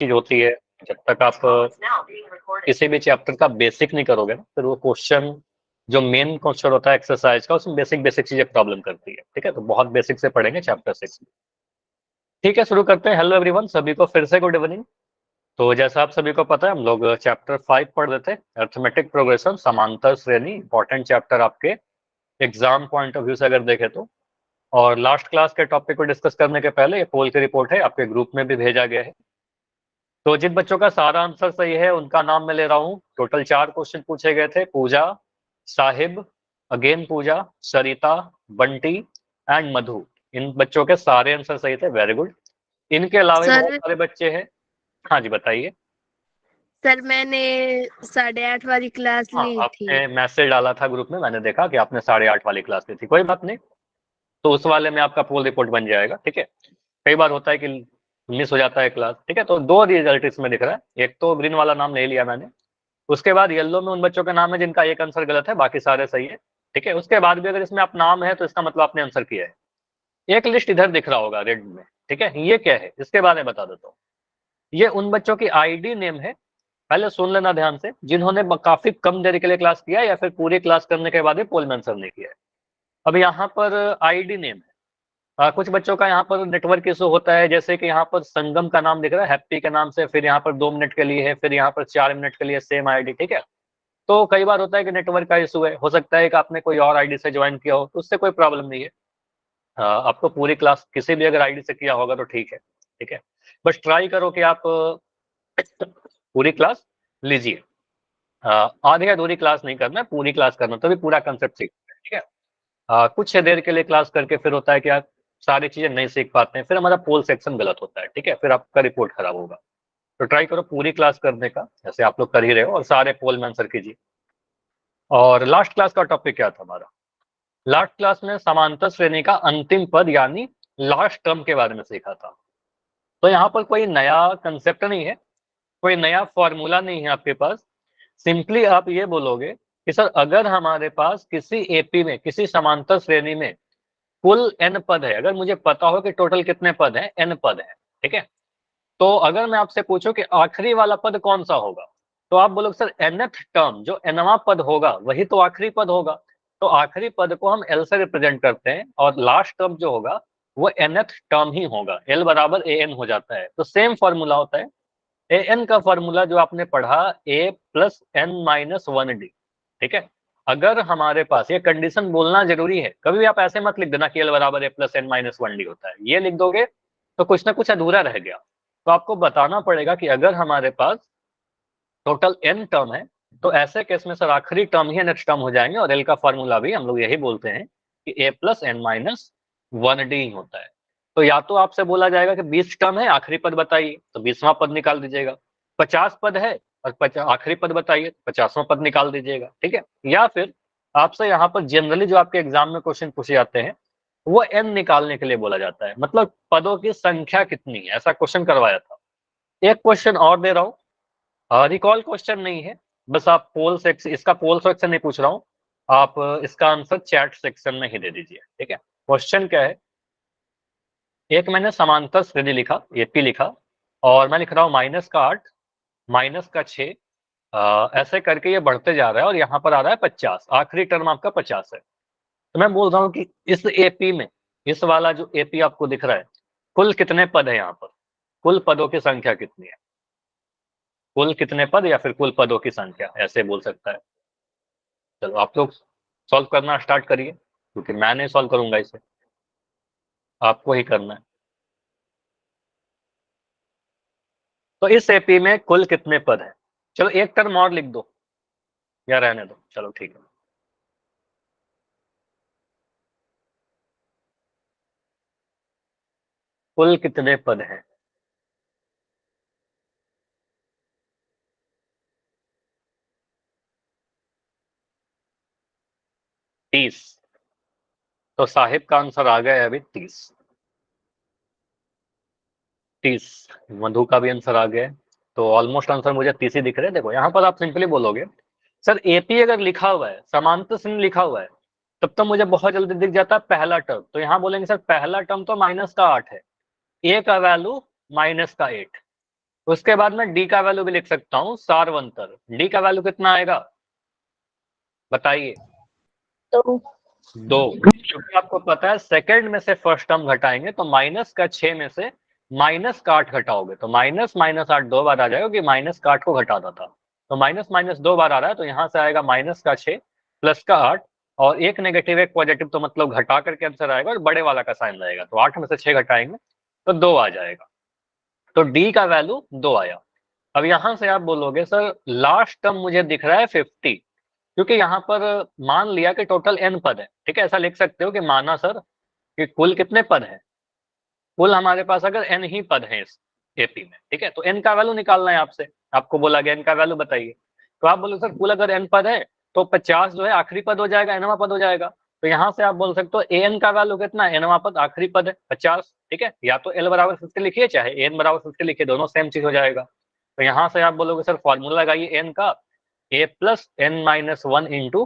चीज होती है, जब तक आप किसी भी चैप्टर का बेसिक नहीं करोगे ना, फिर वो क्वेश्चन जो मेन क्वेश्चन होता है एक्सरसाइज का, उसमें बेसिक बेसिक चीजें प्रॉब्लम करती है। ठीक है, तो बहुत बेसिक से पढ़ेंगे चैप्टर 6। ठीक है, शुरू करते हैं। हेलो एवरीवन, सभी को फिर से गुड इवनिंग। तो जैसा आप सभी को पता है, हम लोग चैप्टर 5 पढ़ रहे थे, अर्थमेटिक प्रोग्रेशन, समांतर श्रेणी, इंपॉर्टेंट चैप्टर आपके एग्जाम पॉइंट ऑफ व्यू से अगर देखें तो। और लास्ट क्लास के टॉपिक को डिस्कस करने के पहले ये पोल की रिपोर्ट है, आपके ग्रुप में भी भेजा गया है। तो जिन बच्चों का सारा आंसर सही है उनका नाम मैं ले रहा हूँ। टोटल 4 क्वेश्चन पूछे गए थे। Pooja, Sahib, again Pooja, Sarita, Bunty and Madhu. इन बच्चों के सारे आंसर सही थे, वेरी गुड। इनके अलावा भी बहुत सर सारे बच्चे हैं। हाँ जी, बताइए। सर मैंने 8:30 वाली क्लास हाँ, ली थी। आपने मैसेज डाला था ग्रुप में, मैंने देखा कि आपने 8:30 वाली क्लास ली थी। कोई बात नहीं, तो उस वाले में आपका पोल रिपोर्ट बन जाएगा। ठीक है, कई बार होता है कि मिस हो जाता है क्लास। ठीक है, तो 2 रिजल्ट इसमें दिख रहा है। एक तो ग्रीन वाला नाम ले लिया मैंने, उसके बाद येलो में उन बच्चों का नाम है जिनका एक आंसर गलत है, बाकी सारे सही है। ठीक है, उसके बाद भी अगर इसमें आप नाम है तो इसका मतलब आपने आंसर किया है। एक लिस्ट इधर दिख रहा होगा रेड में। ठीक है, ये क्या है इसके बारे में बता देता हूँ। ये उन बच्चों की आईडी नेम है। पहले सुन लेना ध्यान से, जिन्होंने काफी कम देर के लिए क्लास किया है या फिर पूरी क्लास करने के बाद भी पोल में आंसर नहीं किया है। अब यहाँ पर आईडी नेम है। कुछ बच्चों का यहाँ पर नेटवर्क इशू होता है, जैसे कि यहाँ पर संगम का नाम दिख रहा है हैप्पी के नाम से, फिर यहाँ पर 2 मिनट के लिए है, फिर यहाँ पर 4 मिनट के लिए सेम आईडी। ठीक है, तो कई बार होता है कि नेटवर्क का इशू है, हो सकता है कि आपने कोई और आईडी से ज्वाइन किया हो, तो उससे कोई प्रॉब्लम नहीं है। आपको पूरी क्लास किसी भी अगर आईडी से किया होगा तो ठीक है। ठीक है, बस ट्राई करो कि आप पूरी क्लास लीजिए। आधी अधूरी क्लास नहीं करना, पूरी क्लास करना, तभी पूरा कंसेप्ट सीखना है। ठीक है, कुछ देर के लिए क्लास करके फिर होता है कि आप सारी चीजें नहीं सीख पाते हैं, फिर हमारा पोल सेक्शन गलत होता है। ठीक है, फिर आपका रिपोर्ट खराब होगा। तो ट्राई करो पूरी क्लास करने का, जैसे आप लोग कर ही रहे हो, और सारे पोल में आंसर कीजिए। और लास्ट क्लास का टॉपिक क्या था हमारा? लास्ट क्लास में समांतर श्रेणी का अंतिम पद यानी लास्ट टर्म के बारे में सीखा था। तो यहाँ पर कोई नया कंसेप्ट नहीं है, कोई नया फॉर्मूला नहीं है आपके पास। सिंपली आप ये बोलोगे कि सर अगर हमारे पास किसी एपी में, किसी समांतर श्रेणी में कुल एन पद है, अगर मुझे पता हो कि टोटल कितने पद हैं, एन पद है। ठीक है, तो अगर मैं आपसे पूछूं कि आखिरी वाला पद कौन सा होगा, तो आप बोलोगे सर nth टर्म, जो nवां पद होगा वही तो आखिरी पद होगा। तो आखिरी पद को हम l से रिप्रेजेंट करते हैं, और लास्ट टर्म जो होगा वो nth टर्म ही होगा। l बराबर an हो जाता है। तो सेम फॉर्मूला होता है। an का फॉर्मूला जो आपने पढ़ा, a plus n minus 1d। ठीक है, अगर हमारे पास, ये कंडीशन बोलना जरूरी है, कभी भी आप ऐसे मत लिख देना कि l बराबर a plus n minus 1d होता है। ये लिख दोगे तो कुछ ना कुछ अधूरा रह गया। तो आपको बताना पड़ेगा कि अगर हमारे पास टोटल n टर्म है, तो ऐसे केस में सर आखिरी टर्म ही नेक्स्ट टर्म हो जाएंगे, और l का फॉर्मूला भी हम लोग यही बोलते हैं कि a plus N minus 1d ही होता है। तो या तो आपसे बोला जाएगा कि 20 टर्म है, आखिरी पद बताइए, तो 20वां पद निकाल दीजिएगा। 50 पद है और आखिरी पद बताइए, तो 50वां पद निकाल दीजिएगा। ठीक है, या फिर आपसे यहाँ पर जनरली जो आपके एग्जाम में क्वेश्चन पूछे जाते हैं, वो n निकालने के लिए बोला जाता है, मतलब पदों की संख्या कितनी है, ऐसा क्वेश्चन करवाया था। एक क्वेश्चन और दे रहा हूँ, रिकॉल क्वेश्चन नहीं है, बस आप पोल सेक्शन, इसका पोल सेक्शन नहीं पूछ रहा हूँ, आप इसका आंसर चैट सेक्शन में ही दे दीजिए। ठीक है, क्वेश्चन क्या है? एक मैंने समांतर श्रेणी लिखा, एपी लिखा, और मैं लिख रहा हूँ -8, -6, ऐसे करके ये बढ़ते जा रहा है, और यहाँ पर आ रहा है 50, आखिरी टर्म आपका 50 है। तो मैं बोल रहा हूँ कि इस एपी में, इस वाला जो एपी आपको दिख रहा है, कुल कितने पद है यहाँ पर, कुल पदों की संख्या कितनी है? कुल कितने पद या फिर कुल पदों की संख्या, ऐसे बोल सकता है। चलो आप लोग सॉल्व करना स्टार्ट करिए, क्योंकि मैं नहीं सॉल्व करूंगा इसे, आपको ही करना है। तो इस एपी में कुल कितने पद हैं? चलो एक टर्म और लिख दो, या रहने दो, चलो ठीक है। कुल कितने पद हैं? तीस। तो साहिब का आंसर आ गया है अभी 30। 30। मधु का भी आंसर आ गया है। तो ऑलमोस्ट आंसर मुझे 30 ही दिख रहे हैं। देखो यहाँ पर आप सिंपली बोलोगे, सर एपी अगर लिखा हुआ है, समांतर श्रेणी लिखा हुआ है, तब तो मुझे बहुत जल्दी दिख जाता है पहला टर्म। तो यहाँ बोलेंगे सर पहला टर्म तो -8 है, ए का वैल्यू -8, उसके बाद मैं डी का वैल्यू भी लिख सकता हूँ सार्वंतर। डी का वैल्यू कितना आएगा बताइए? तो 2। क्योंकि आपको पता है सेकंड में से फर्स्ट टर्म घटाएंगे तो माइनस का 6 में से माइनस का 8 घटाओगे तो माइनस माइनस 8 दो बार आ जाएगा, कि माइनस का 8 को घटाता था। तो माइनस माइनस दो बार आ रहा है, तो यहाँ से आएगा माइनस का 6 प्लस का 8, और एक नेगेटिव एक पॉजिटिव, तो मतलब घटा करके आंसर आएगा और बड़े वाला का साइन रहेगा। तो 8 में से 6 घटाएंगे तो 2 आ जाएगा। तो डी का वैल्यू 2 आया। अब यहां से आप बोलोगे सर लास्ट टर्म मुझे दिख रहा है 50, क्योंकि यहाँ पर मान लिया कि टोटल n पद है। ठीक है, ऐसा लिख सकते हो कि माना सर कि कुल कितने पद हैं, कुल हमारे पास अगर n ही पद हैं इस एपी में। ठीक है, तो n का वैल्यू निकालना है आपसे, आपको बोला गया n का वैल्यू बताइए। तो आप बोलो सर कुल अगर n पद है तो 50 जो है आखिरी पद हो जाएगा, nवां पद हो जाएगा। तो यहाँ से आप बोल सकते हो an का वैल्यू कितना है, nवां पद आखिरी पद है 50। ठीक है, या तो l बराबर 50 लिखिए चाहे n बराबर 50 लिखिए, दोनों सेम चीज हो जाएगा। तो यहाँ से आप बोलोगे सर फॉर्मूला लगाइए n का, a plus n minus 1 into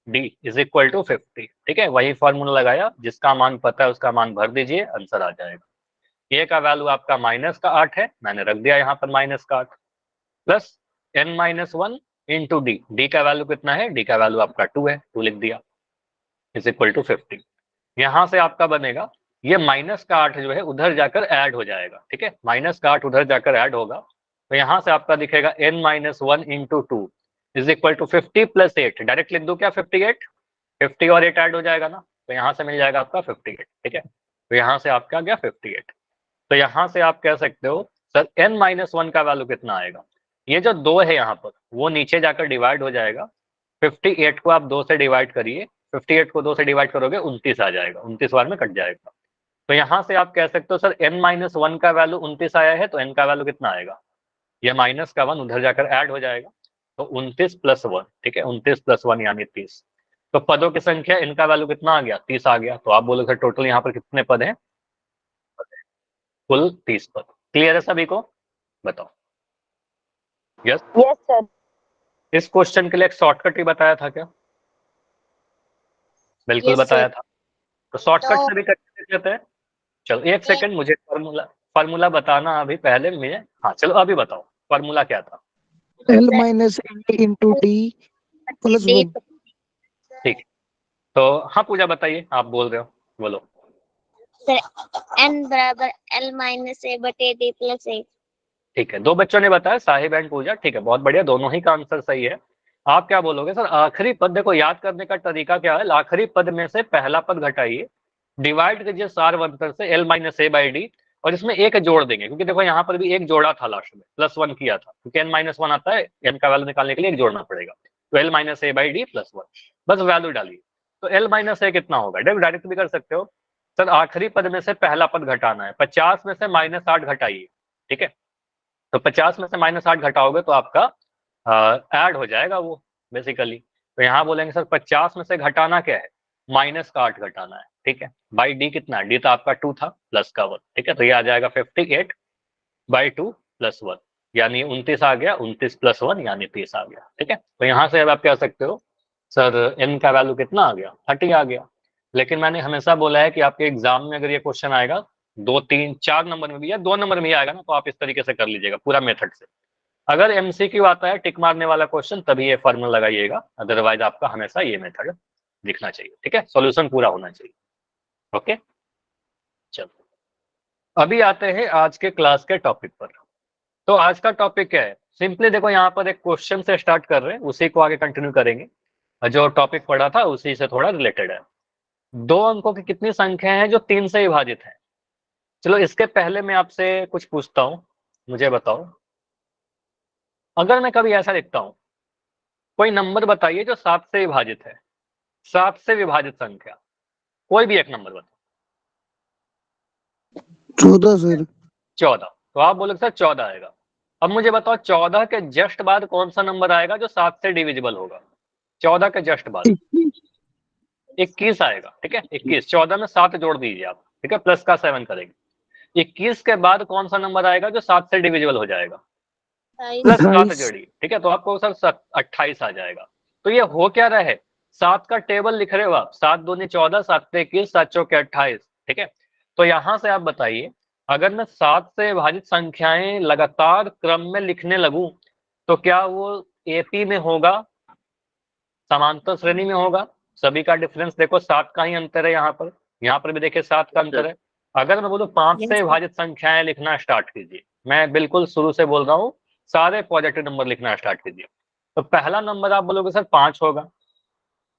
d is equal to 50। ठीक है, वही फॉर्मूला लगाया, जिसका मान पता है उसका मान भर दीजिए, आंसर आ जाएगा। ए का वैल्यू आपका माइनस का 8 है, मैंने रख दिया यहाँ पर माइनस का 8, plus n minus 1 into D, D का वैल्यू कितना है, डी का वैल्यू आपका 2 है, 2 लिख दिया, इज इक्वल टू 50। यहाँ से आपका बनेगा ये माइनस का 8 जो है उधर जाकर ऐड हो जाएगा। ठीक है, माइनस का 8 उधर जाकर ऐड होगा, तो यहाँ से आपका दिखेगा n minus 1 into 2 is equal to 50 plus 8, direct लिख दो क्या 58, 50 और 8 ऐड हो जाएगा ना, तो यहाँ से मिल जाएगा आपका 58। ठीक है, तो यहाँ से आपका गया 58। तो यहाँ से आप कह सकते हो सर n माइनस 1 का वैल्यू कितना आएगा, ये जो 2 है यहाँ पर वो नीचे जाकर डिवाइड हो जाएगा, 58 को आप 2 से डिवाइड करिए, 58 को 2 से डिवाइड करोगे 29 आ जाएगा, 29 बार में कट जाएगा। तो यहाँ से आप कह सकते हो सर n माइनस 1 का वैल्यू 29 आया है, तो n का वैल्यू कितना आएगा, ये माइनस का 1 उधर जाकर ऐड हो जाएगा, तो 29 प्लस 1। ठीक है, 29 प्लस 1 यानी 30। तो पदों की संख्या इनका वैल्यू कितना आ गया, 30 आ गया। तो आप बोलोगे टोटल यहाँ पर कितने पद हैं, कुल 30 पद। क्लियर है सभी को, बताओ? Yes yes sir. इस क्वेश्चन के लिए एक शॉर्टकट भी बताया था क्या? बिल्कुल Yes, बताया sir. था। तो शॉर्टकट तो से भी करके देख लेते हैं। चलो एक सेकंड, मुझे फॉर्मूला फॉर्मूला बताना अभी पहले मुझे। हाँ चलो अभी बताओ फॉर्मूला क्या था। L minus A into D plus 1. ठीक है, तो हाँ पूजा बताइए, आप बोल रहे हो, बोलो। सर n बराबर l माइनस a बटे d प्लस a। ठीक है, दो बच्चों ने बताया, साहिब एंड पूजा। ठीक है, बहुत बढ़िया, दोनों ही का आंसर सही है। आप क्या बोलोगे सर, आखिरी पद, देखो याद करने का तरीका क्या है, आखिरी पद में से पहला पद घटाइए, डिवाइड कीजिए सारवंतर से l minus A by D, और इसमें एक जोड़ देंगे, क्योंकि देखो यहाँ पर भी एक जोड़ा था लास्ट में, प्लस 1 किया था, क्योंकि n माइनस 1 आता है, n का वैल्यू निकालने के लिए एक जोड़ना पड़ेगा। तो l minus A by D plus 1, बस वैल्यू डालिए। तो l माइनस ए कितना होगा, डायरेक्ट भी कर सकते हो सर, आखिरी पद में से पहला पद घटाना है, 50 में से माइनस 8 घटाइए। ठीक है, तो 50 में से माइनस 8 घटाओगे तो आपका ऐड हो जाएगा वो बेसिकली। तो यहाँ बोलेंगे सर 50 में से घटाना क्या है, माइनस का 8 घटाना है। ठीक है, बाई डी कितना है, डी तो आपका 2 था प्लस का 1। ठीक है, तो ये आ जाएगा 58 बाई 2 प्लस 1, यानी 29 आ गया, 29 प्लस 1 यानी 30 आ गया। ठीक है, तो यहाँ से अब आप कह सकते हो सर n का वैल्यू कितना आ गया, 30 आ गया। लेकिन मैंने हमेशा बोला है कि आपके एग्जाम में अगर ये क्वेश्चन आएगा 2, 3, 4 नंबर में भी या 2 नंबर में ही आएगा ना, तो आप इस तरीके से कर लीजिएगा पूरा मेथड से। अगर एमसीक्यू आता है टिक मारने वाला क्वेश्चन तभी ये फॉर्मूला लगाइएगा, अदरवाइज आपका हमेशा ये मेथड दिखना चाहिए। ठीक है, सॉल्यूशन पूरा होना चाहिए। ओके, चलो अभी आते हैं आज के क्लास के टॉपिक पर। तो आज का टॉपिक क्या है, सिंपली देखो यहाँ पर एक क्वेश्चन से स्टार्ट कर रहे हैं, उसी को आगे कंटिन्यू करेंगे। जो टॉपिक पढ़ा था उसी से थोड़ा रिलेटेड है। 2 अंकों की कितनी संख्या है जो 3 से विभाजित है। चलो इसके पहले मैं आपसे कुछ पूछता हूँ, मुझे बताओ, अगर मैं कभी ऐसा लिखता हूँ, कोई नंबर बताइए जो 7 से विभाजित है, 7 से विभाजित संख्या, कोई भी एक नंबर बताओ। 14 सर। 14, तो आप बोलोगे सर 14 आएगा। अब मुझे बताओ 14 के जस्ट बाद कौन सा नंबर आएगा जो 7 से डिविजिबल होगा, 14 के जस्ट बाद 21 आएगा। ठीक है, 21, 14 में 7 जोड़ दीजिए आप। ठीक है, प्लस का 7 करेंगे। 21 के बाद कौन सा नंबर आएगा जो 7 से डिविजिबल हो जाएगा, प्लस 7 28। जोड़िए। ठीक है, तो आपको सर 28 आ जाएगा। तो ये हो क्या रहा है, 7 का टेबल लिख रहे हो आप, 7 दूनी 14, 7 21, 7 चौके 28। ठीक है, तो यहां से आप बताइए अगर मैं 7 से विभाजित संख्याएं लगातार क्रम में लिखने लगूं तो क्या वो एपी में होगा, समांतर श्रेणी में होगा? सभी का डिफरेंस देखो 7 का ही अंतर है, यहाँ पर भी देखिए 7 का अंतर है। अगर मैं बोलूं 5 से Yes, विभाजित संख्याएं लिखना स्टार्ट कीजिए, मैं बिल्कुल शुरू से बोल रहा हूँ, सारे पॉजिटिव नंबर लिखना स्टार्ट कीजिए। तो पहला नंबर आप बोलोगे सर 5 होगा,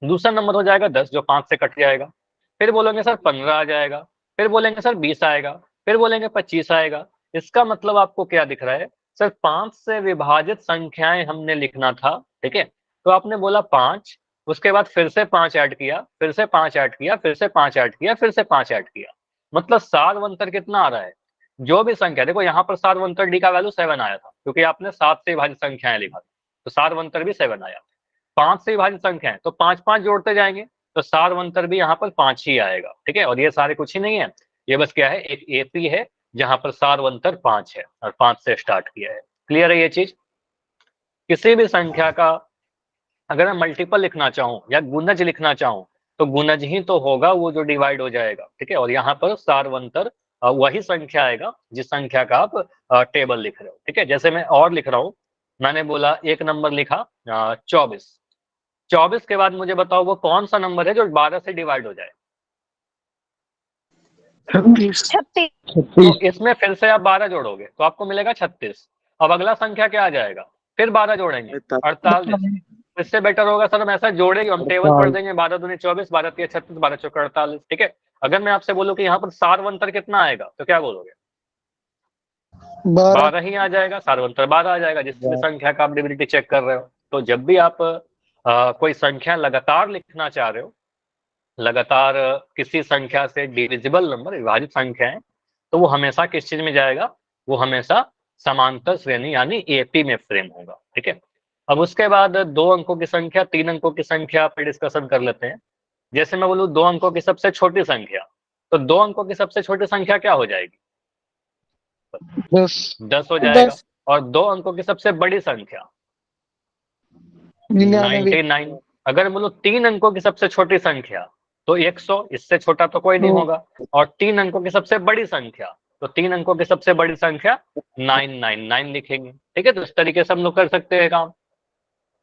दूसरा नंबर हो जाएगा 10 जो 5 से कट जाएगा, फिर बोलेंगे सर 15 आ जाएगा, फिर बोलेंगे सर 20 आएगा, फिर बोलेंगे 25 आएगा। इसका मतलब आपको क्या दिख रहा है? सर 5 से विभाजित संख्याएं हमने लिखना था, ठीक है, तो आपने बोला 5, उसके बाद फिर से 5 ऐड किया, फिर से 5 ऐड किया, फिर से 5 ऐड किया, फिर से 5 ऐड किया, मतलब सार्वंतर कितना आ रहा है? जो भी संख्या देखो यहाँ पर सार्वंतर डी का वैल्यू 7 आया था क्योंकि आपने 7 से विभाजित संख्याएं लिखा था, तो सार्वंतर भी 7 आया। 5 से विभाजित संख्या है तो 5 जोड़ते जाएंगे तो सार्वंतर भी यहाँ पर 5 ही आएगा, ठीक है। और ये सारे कुछ ही नहीं है, ये बस क्या है, एक एपी है जहां पर सार्वंतर 5 है और 5 से स्टार्ट किया है। क्लियर है ये चीज? किसी भी संख्या का अगर मैं मल्टीपल लिखना चाहूँ या गुणज लिखना चाहूँ तो गुणज ही तो होगा वो जो डिवाइड हो जाएगा, ठीक है। और यहाँ पर सार्वंतर वही संख्या आएगा जिस संख्या का आप टेबल लिख रहे हो, ठीक है। जैसे मैं और लिख रहा हूँ, मैंने बोला एक नंबर लिखा 24, 24 के बाद मुझे बताओ वो कौन सा नंबर है जो 12 से डिवाइड हो जाए? 36 36 तो इसमें फिर से आप 12 जोड़ोगे तो आपको मिलेगा 36। अब अगला संख्या क्या आ जाएगा? फिर 12 जोड़ेंगे 48। इससे बेटर होगा सर हम ऐसा जोड़ेंगे, हम टेबल पढ़ देंगे 12 दूनी 24, 12 तिया 36, 12 चौका 48, ठीक है। अगर मैं आपसे बोलूं कि यहाँ पर सार्वंतर कितना आएगा तो क्या बोलोगे? 12 12 ही आ जाएगा, सार्वंतर 12 आ जाएगा जिस भी संख्या का आप डिविनिटी चेक कर रहे हो। तो जब भी आप कोई संख्या लगातार लिखना चाह रहे हो, लगातार किसी संख्या से डिविजिबल नंबर विभाजित संख्या है, तो वो हमेशा किस चीज में जाएगा? वो हमेशा समांतर श्रेणी यानी एपी में फ्रेम होगा, ठीक है। अब उसके बाद 2 अंकों की संख्या, 3 अंकों की संख्या पे डिस्कशन कर लेते हैं। जैसे मैं बोलूं 2 अंकों की सबसे छोटी संख्या, तो 2 अंकों की सबसे छोटी संख्या क्या हो जाएगी? 10 10 हो जाएगा। 10 और 2 अंकों की सबसे बड़ी संख्या 99 99। अगर बोलो 3 अंकों की सबसे छोटी संख्या तो 100, इससे छोटा तो कोई नहीं होगा। और 3 अंकों की सबसे बड़ी संख्या, तो 3 अंकों की सबसे बड़ी संख्या 999 लिखेंगे, ठीक है। तो इस तरीके से हम लोग कर सकते हैं काम।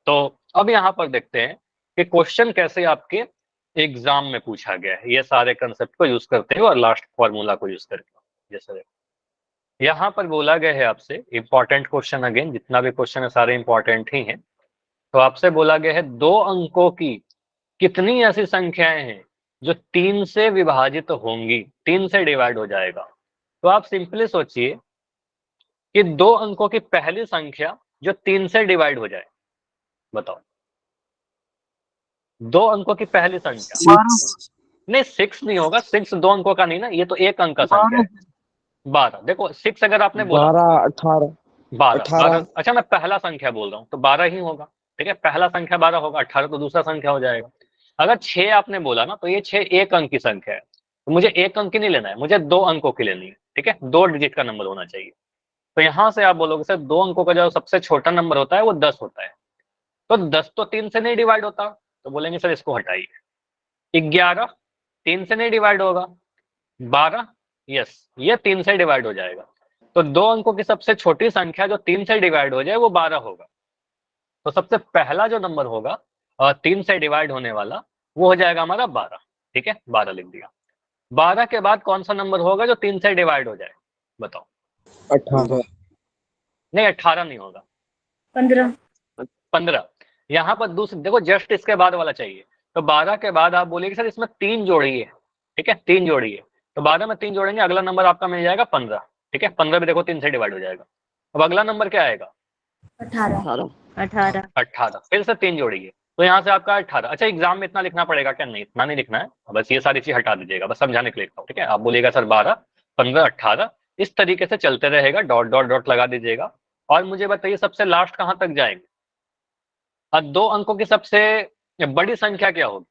तो अब यहाँ पर देखते हैं कि क्वेश्चन कैसे आपके एग्जाम में पूछा गया है, ये सारे कंसेप्ट को यूज करते हुए और लास्ट फॉर्मूला को यूज करके। जैसे यहाँ पर बोला गया है आपसे इंपॉर्टेंट क्वेश्चन, अगेन जितना भी क्वेश्चन है सारे इंपॉर्टेंट ही हैं। तो आपसे बोला गया है 2 अंकों की कितनी ऐसी संख्याएं हैं जो 3 से विभाजित होंगी, 3 से डिवाइड हो जाएगा। तो आप सिंपली सोचिए कि 2 अंकों की पहली संख्या जो 3 से डिवाइड हो जाए, बताओ। 2 अंकों की पहली संख्या, नहीं 6 नहीं होगा, 6 2 अंकों का नहीं ना, ये तो एक अंक का संख्या है। 12, देखो 6 अगर आपने बोला 12 18 12, अच्छा मैं पहला संख्या बोल रहा हूँ तो 12 ही होगा, ठीक है। पहला संख्या 12 होगा, 18 तो दूसरा संख्या हो जाएगा। अगर 6 आपने बोला ना तो ये 6 एक अंक की संख्या है, तो मुझे एक अंक की नहीं लेना है, मुझे 2 अंकों की लेनी है, ठीक है। 2 डिजिट का नंबर होना चाहिए। तो यहाँ से आप बोलोगे सर 2 अंकों का जो सबसे छोटा नंबर होता है वो 10 होता है, तो 10 तो 3 से नहीं डिवाइड होता, तो बोलेंगे सर इसको हटाइए। 11 3 से नहीं डिवाइड होगा, 12 यस ये 3 से डिवाइड हो जाएगा। तो 2 अंकों की सबसे छोटी संख्या जो 3 से डिवाइड हो जाए वो 12 होगा। तो सबसे पहला जो नंबर होगा 3 से डिवाइड होने वाला वो हो जाएगा हमारा 12, ठीक है। 12 लिख दिया। 12 के बाद कौन सा नंबर होगा जो 3 से डिवाइड हो जाए, बताओ। 18 नहीं 18 नहीं होगा, 15 15। यहाँ पर दूसरी देखो जस्ट इसके बाद वाला चाहिए। तो 12 के बाद आप बोलिए सर इसमें 3 जोड़िए, ठीक है, 3 जोड़िए। तो 12 में 3 जोड़ेंगे, अगला नंबर आपका मिल जाएगा 15, ठीक है। 15 भी देखो 3 से डिवाइड हो जाएगा। अब अगला नंबर क्या आएगा? 18। फिर से 3 जोड़िए तो यहाँ से आपका 18। अच्छा एग्जाम में इतना लिखना पड़ेगा क्या? नहीं इतना नहीं लिखना है, बस ये सारी चीज हटा दीजिएगा, बस समझाने के लिए लिखता हूँ, ठीक है। आप बोलिएगा सर 12 15 18 इस तरीके से चलते रहेगा, डॉट डॉट डॉट लगा दीजिएगा। और मुझे बताइए सबसे लास्ट कहाँ तक जाएंगे? और 2 अंकों की सबसे बड़ी संख्या क्या होगी?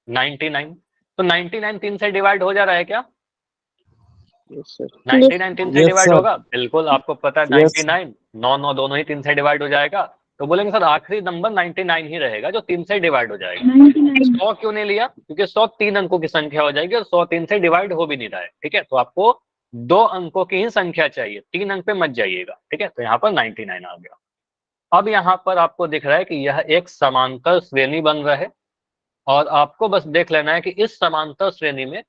99। तो 99 3 से डिवाइड हो जा रहा है क्या? 99 3 से डिवाइड होगा, बिल्कुल आपको पता है 99 9 9 दोनों ही 3 से डिवाइड हो जाएगा। तो बोलेंगे सर आखिरी नंबर 99 ही रहेगा जो 3 से डिवाइड हो जाएगा। 100 क्यों नहीं लिया? क्योंकि 100 3 अंकों की संख्या हो जाएगी और 100 3 से डिवाइड हो भी नहीं रहा है, ठीक है। तो आपको 2 अंकों की ही संख्या चाहिए, 3 अंक पे मत जाइएगा, ठीक है। तो यहाँ पर 99 आ गया। अब यहाँ पर आपको दिख रहा है कि यह एक समांतर श्रेणी बन रहा है, और आपको बस देख लेना है कि इस समांतर श्रेणी में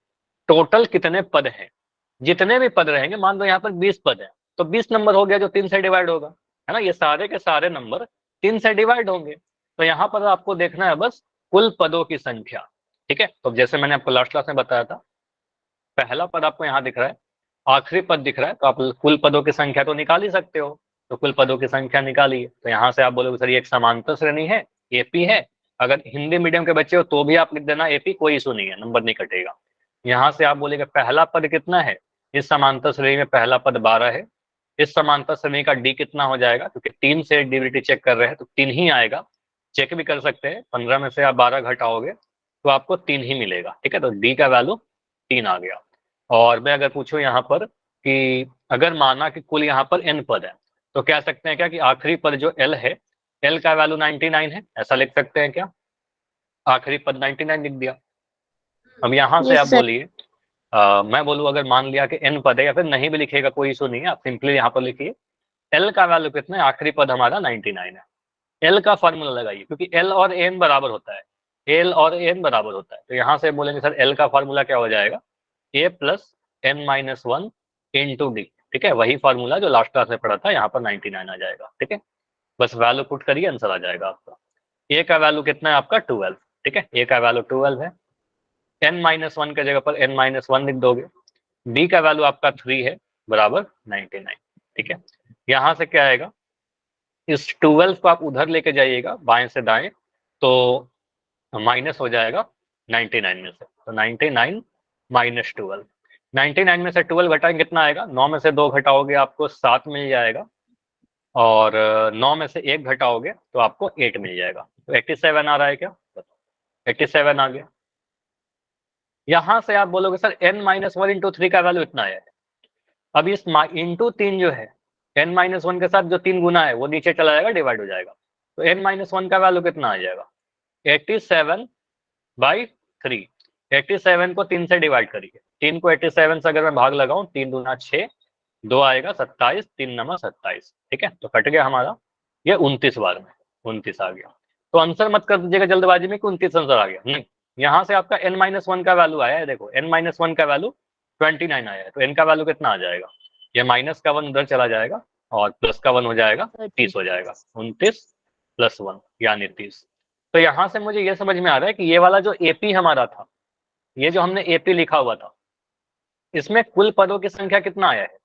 टोटल कितने पद हैं। जितने भी पद रहेंगे, मान लो यहाँ पर 20 पद है, तो 20 नंबर हो गया जो 3 से डिवाइड होगा, है ना। ये सारे के सारे नंबर 3 से डिवाइड होंगे। तो यहाँ पर आपको देखना है बस कुल पदों की संख्या, ठीक है। तो जैसे मैंने आपको लास्ट क्लास में बताया था, पहला पद आपको यहाँ दिख रहा है, आखिरी पद दिख रहा है, तो आप कुल पदों की संख्या तो निकाल ही सकते हो। तो कुल पदों की संख्या निकालिए। तो यहाँ से आप बोलोगे सर ये एक समांतर श्रेणी है, एपी है। अगर हिंदी मीडियम के बच्चे हो तो भी आप लिख देना एपी, कोई इशू नहीं है, नंबर नहीं कटेगा। यहाँ से आप बोलेगे पहला पद कितना है, इस समांतर श्रेणी में पहला पद 12 है। इस समांतर श्रेणी का डी कितना हो जाएगा, क्योंकि 3 से डिविटी चेक कर रहे हैं तो 3 ही आएगा। चेक भी कर सकते हैं, 15 में से आप 12 घटाओगे तो आपको 3 ही मिलेगा, ठीक है। तो डी का वैल्यू 3 आ गया। और मैं अगर पूछूं यहाँ पर कि अगर माना कि कुल यहाँ पर n पद है, तो कह सकते हैं क्या कि आखिरी पद जो l है, l का वैल्यू 99 है, ऐसा लिख सकते हैं क्या। आखिरी पद 99 लिख दिया। अब यहाँ से यस आप सर। बोलिए, मैं बोलूँ अगर मान लिया कि n पद है, या फिर नहीं भी लिखेगा कोई इशू नहीं है, आप सिंपली यहाँ पर लिखिए l का वैल्यू कितना है, आखिरी पद हमारा 99 है। l का फॉर्मूला लगाइए, क्योंकि l और n बराबर होता है, l और n बराबर होता है। तो यहाँ से बोलेंगे सर l का फॉर्मूला क्या हो जाएगा, a plus n-1 into D, ठीक है। वही फॉर्मूला जो लास्ट क्लास में पढ़ा था, यहाँ पर 99 आ जाएगा, ठीक है। बस वैल्यू पुट करिए, आंसर आ जाएगा आपका। a का वैल्यू कितना है आपका 12, ठीक है। a का वैल्यू 12 है, n-1 के जगह पर n-1 लिख दोगे। b का वैल्यू आपका 3 है, बराबर 99, ठीक है। यहाँ से क्या आएगा, इस 12 को आप उधर लेके जाइएगा बाएं से दाएं, तो माइनस हो जाएगा 99 में से। तो 99 माइनस 12, 99 में से 12 घटाएंगे कितना आएगा, 9 में से 2 घटाओगे आपको 7 मिल जाएगा, और 9 में से 1 घटाओगे तो आपको 8 मिल जाएगा। तो 87 आ रहा है क्या, 87 आ गया। यहाँ से आप बोलोगे सर n-1 इंटू 3 का वैल्यू इतना है। अब इस इंटू 3 जो है, n-1 के साथ जो 3 गुना है वो नीचे चला जाएगा, डिवाइड हो जाएगा। तो n-1 का वैल्यू कितना आ जाएगा, 87/3। 87 को 3 से डिवाइड करिए, 3 को 87 से अगर मैं भाग लगाऊं, 3 दूना 6, 2 आएगा 27, 3 नंबर 27, ठीक है। तो कट गया हमारा ये 29 बार में, 29 आ गया। तो आंसर मत कर दीजिएगा जल्दबाजी में कि 29 आंसर आ गया, नहीं। यहाँ से आपका n-1 का वैल्यू आया है, देखो n-1 का वैल्यू 29 आया है, तो n का वैल्यू कितना आ जाएगा, ये माइनस का 1 उधर चला जाएगा और प्लस का 1 हो जाएगा, 30 हो जाएगा। 29 + 1 यानी 30। तो यहाँ से मुझे ये समझ में आ रहा है कि ये वाला जो एपी हमारा था, ये जो हमने एपी लिखा हुआ था, इसमें कुल पदों की संख्या कितना आया है,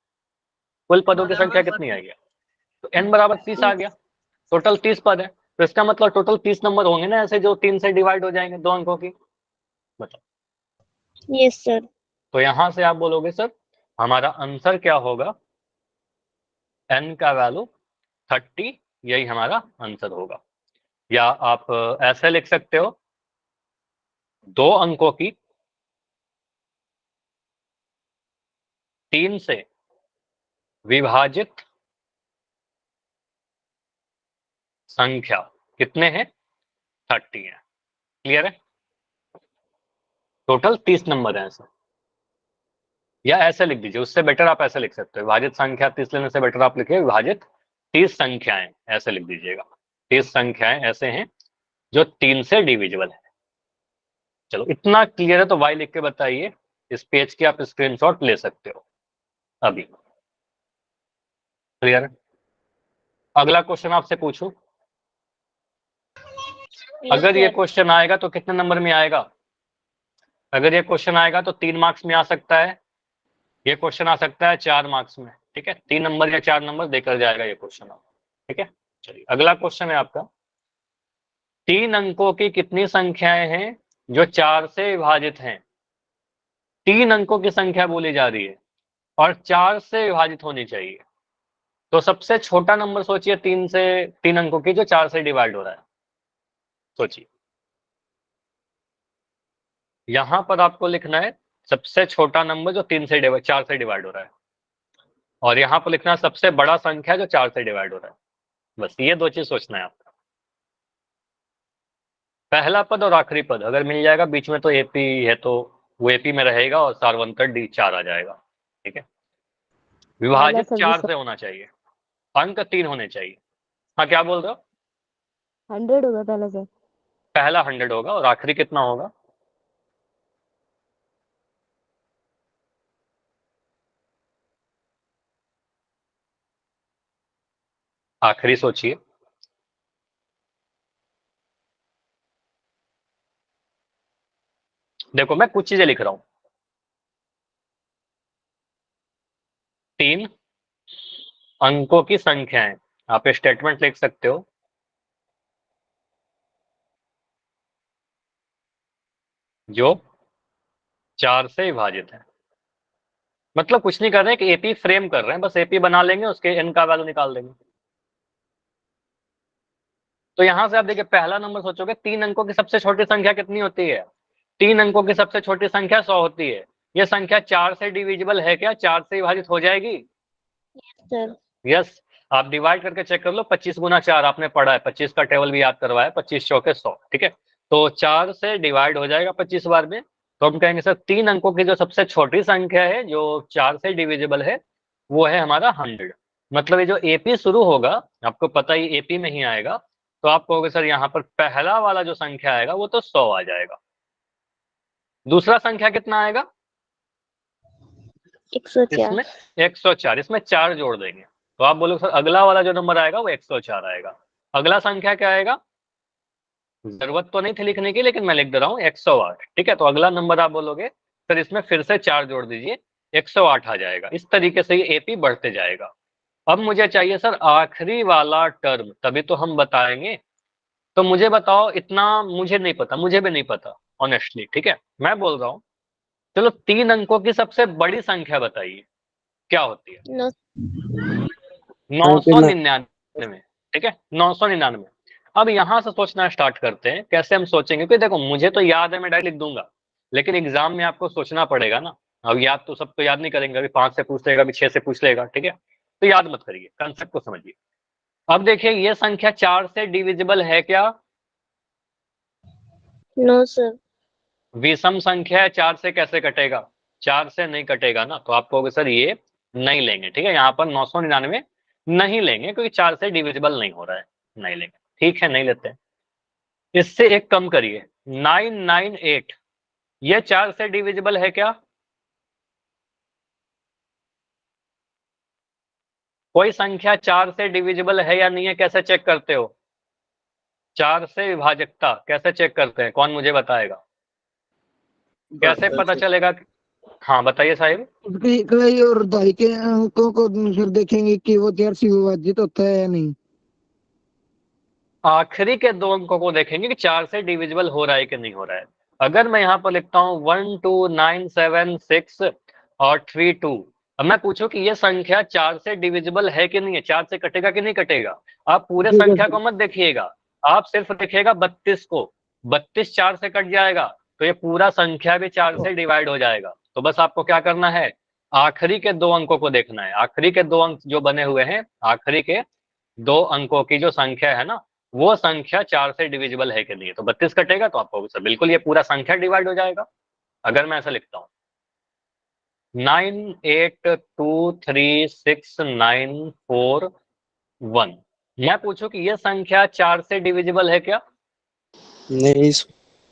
कुल पदों की संख्या कितनी आई है, तो n बराबर 30 आ गया। टोटल 30 पद है, तो इसका मतलब टोटल 30 नंबर होंगे ना ऐसे, जो 3 से डिवाइड हो जाएंगे 2 अंकों की, बताओ। Yes sir. तो यहाँ से आप बोलोगे सर हमारा आंसर क्या होगा, n का वैल्यू 30, यही हमारा आंसर होगा। या आप ऐसे लिख सकते हो, 2 अंकों की 3 से विभाजित संख्या कितने हैं, 30 है। क्लियर है, टोटल 30 नंबर है ऐसे। या ऐसे लिख दीजिए, उससे बेटर आप ऐसे लिख सकते हो, विभाजित संख्या 30 लेने से बेटर आप लिखिए विभाजित 30 संख्याएं, ऐसे लिख दीजिएगा। 30 संख्याएं ऐसे हैं जो 3 से डिविजिबल है। चलो इतना क्लियर है तो वाई लिख के बताइए, इस पेज की आप स्क्रीनशॉट ले सकते हो अभी। क्लियर है, अगला क्वेश्चन आपसे पूछूं, अगर ये क्वेश्चन आएगा तो कितने नंबर में आएगा, अगर ये क्वेश्चन आएगा तो 3 मार्क्स में आ सकता है, ये क्वेश्चन आ सकता है 4 मार्क्स में, ठीक है। 3 नंबर या 4 नंबर देकर जाएगा ये क्वेश्चन आप, ठीक है। चलिए अगला क्वेश्चन है आपका, 3 अंकों की कितनी संख्याएं हैं जो 4 से विभाजित हैं। 3 अंकों की संख्या बोली जा रही है और 4 से विभाजित होनी चाहिए। तो सबसे छोटा नंबर सोचिए 3 अंकों की जो 4 से डिवाइड हो रहा है, सोचिए। यहां पर आपको लिखना है सबसे छोटा नंबर जो 4 से डिवाइड हो रहा है, और यहाँ पर लिखना है सबसे बड़ा संख्या जो 4 से डिवाइड हो रहा है। बस ये 2 चीज सोचना है आपका, पहला पद और आखिरी पद अगर मिल जाएगा, बीच में तो एपी है तो वो एपी में रहेगा और सार्वंतर डी 4 आ जाएगा, ठीक है। विभाजित सर 4 से होना चाहिए, अंक 3 होने चाहिए। हाँ क्या बोल रहे हो? 100 होगा पहला सर। पहला 100 होगा और आखिरी कितना होगा? आखिरी सोचिए। देखो मैं कुछ चीजें लिख रहा हूं। 3 अंकों की संख्याएं, आप स्टेटमेंट लिख सकते हो जो 4 से विभाजित है। मतलब कुछ नहीं कर रहे हैं कि एपी फ्रेम कर रहे हैं, बस एपी बना लेंगे, उसके एन का वैल्यू निकाल देंगे। तो यहां से आप देखिए पहला नंबर सोचोगे 3 अंकों की सबसे छोटी संख्या कितनी होती है? 3 अंकों की सबसे छोटी संख्या 100 होती है। ये संख्या 4 से डिविजिबल है क्या? 4 से विभाजित हो जाएगी? Sir yes. आप डिवाइड करके चेक कर लो, 25 गुना 4 आपने पढ़ा है, 25 का टेबल भी याद करवाया, 25 चौके 100, ठीक है। तो 4 से डिवाइड हो जाएगा 25 बार में। तो हम कहेंगे सर 3 अंकों की जो सबसे छोटी संख्या है जो 4 से डिविजिबल है वो है हमारा 100। मतलब ये जो एपी शुरू होगा, आपको पता ही एपी में ही आएगा, तो आप कहोगे सर यहाँ पर पहला वाला जो संख्या आएगा वो तो 100 आ जाएगा। दूसरा संख्या कितना आएगा? 104। इसमें 104, इसमें 4 जोड़ देंगे तो आप बोलोगे सर अगला वाला जो नंबर आएगा वो 104 आएगा। अगला संख्या क्या आएगा? जरूरत तो नहीं थी लिखने की लेकिन मैं लिख दे रहा हूँ 108, ठीक है। तो अगला नंबर आप बोलोगे सर इसमें फिर से 4 जोड़ दीजिए, 108 आ जाएगा। इस तरीके से ये एपी बढ़ते जाएगा। अब मुझे चाहिए सर आखिरी वाला टर्म, तभी तो हम बताएंगे। तो मुझे बताओ, इतना मुझे नहीं पता, मुझे भी नहीं पता ऑनेस्टली, ठीक है। मैं बोल रहा हूँ चलो 3 अंकों की सबसे बड़ी संख्या बताइए क्या होती है? नो 999, ठीक है, 999। अब यहां से सोचना स्टार्ट करते हैं, कैसे हम सोचेंगे? क्योंकि देखो मुझे तो याद है, मैं डायरेक्ट लिख दूंगा, लेकिन एग्जाम में आपको सोचना पड़ेगा ना। अब याद तो सब तो याद नहीं करेंगे, अभी 5 से पूछ लेगा, अभी 6 से पूछ लेगा, ठीक है। तो याद मत करिए, कंसेप्ट को समझिए। अब देखिए ये संख्या 4 से डिविजिबल है क्या? No sir. विषम संख्या है, 4 से कैसे कटेगा? 4 से नहीं कटेगा ना, तो आप कहोगे सर ये नहीं लेंगे, ठीक है। यहाँ पर 999 नहीं लेंगे क्योंकि 4 से डिविजिबल नहीं हो रहा है, नहीं लेंगे, ठीक है, नहीं लेते हैं। इससे एक कम करिए, 998, ये 4 से डिविजिबल है क्या? कोई संख्या 4 से डिविजिबल है या नहीं है, कैसे चेक करते हो? 4 से विभाजकता कैसे चेक करते हैं, कौन मुझे बताएगा? कैसे पता चलेगा? हाँ बताइए साहिब। कई और दहाई के अंकों को फिर देखेंगे कि वो 4 से विभाजित होता है या नहीं। आखिरी के 2 अंकों को देखेंगे कि 4 से डिविजिबल हो रहा है कि नहीं हो रहा है। अगर मैं यहाँ पर लिखता हूँ 12976 और 32, अब मैं पूछूं कि ये संख्या 4 से डिविजिबल है कि नहीं है, 4 से कटेगा कि नहीं कटेगा, आप पूरे संख्या को मत देखिएगा, आप सिर्फ देखिएगा 32 को। 32 4 से कट जाएगा तो ये पूरा संख्या भी 4 से डिवाइड हो जाएगा। तो बस आपको क्या करना है, आखिरी के 2 अंकों को देखना है। आखिरी के 2 अंक जो बने हुए हैं, आखिरी के 2 अंकों की जो संख्या है ना, वो संख्या 4 से डिविजिबल है कि नहीं है। तो 32 कटेगा तो आपको सर बिल्कुल ये पूरा संख्या डिवाइड हो जाएगा। अगर मैं ऐसा लिखता हूँ 98236941, मैं पूछूं कि ये संख्या 4 से डिविजिबल है क्या? नहीं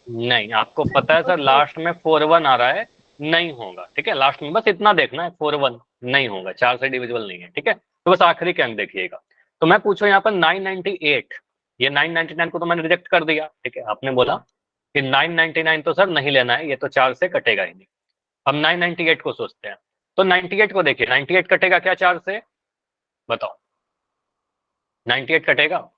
नहीं। आपको पता है सर लास्ट में 41 आ रहा है, नहीं होगा, ठीक है। लास्ट में बस इतना देखना है, 41 नहीं होगा, 4 से डिविजिबल नहीं है, ठीक है। तो बस आखिरी के अंक देखिएगा। तो मैं पूछूं यहाँ पर 998, ये 999 को तो मैंने रिजेक्ट कर दिया, ठीक है। आपने बोला कि 999 तो सर नहीं लेना है, ये तो 4 से कटेगा ही नहीं। अब 998 को सोचते हैं, तो 98 को देखिए, 98 कटेगा क्या 4 से? बताओ, 98 कटेगा?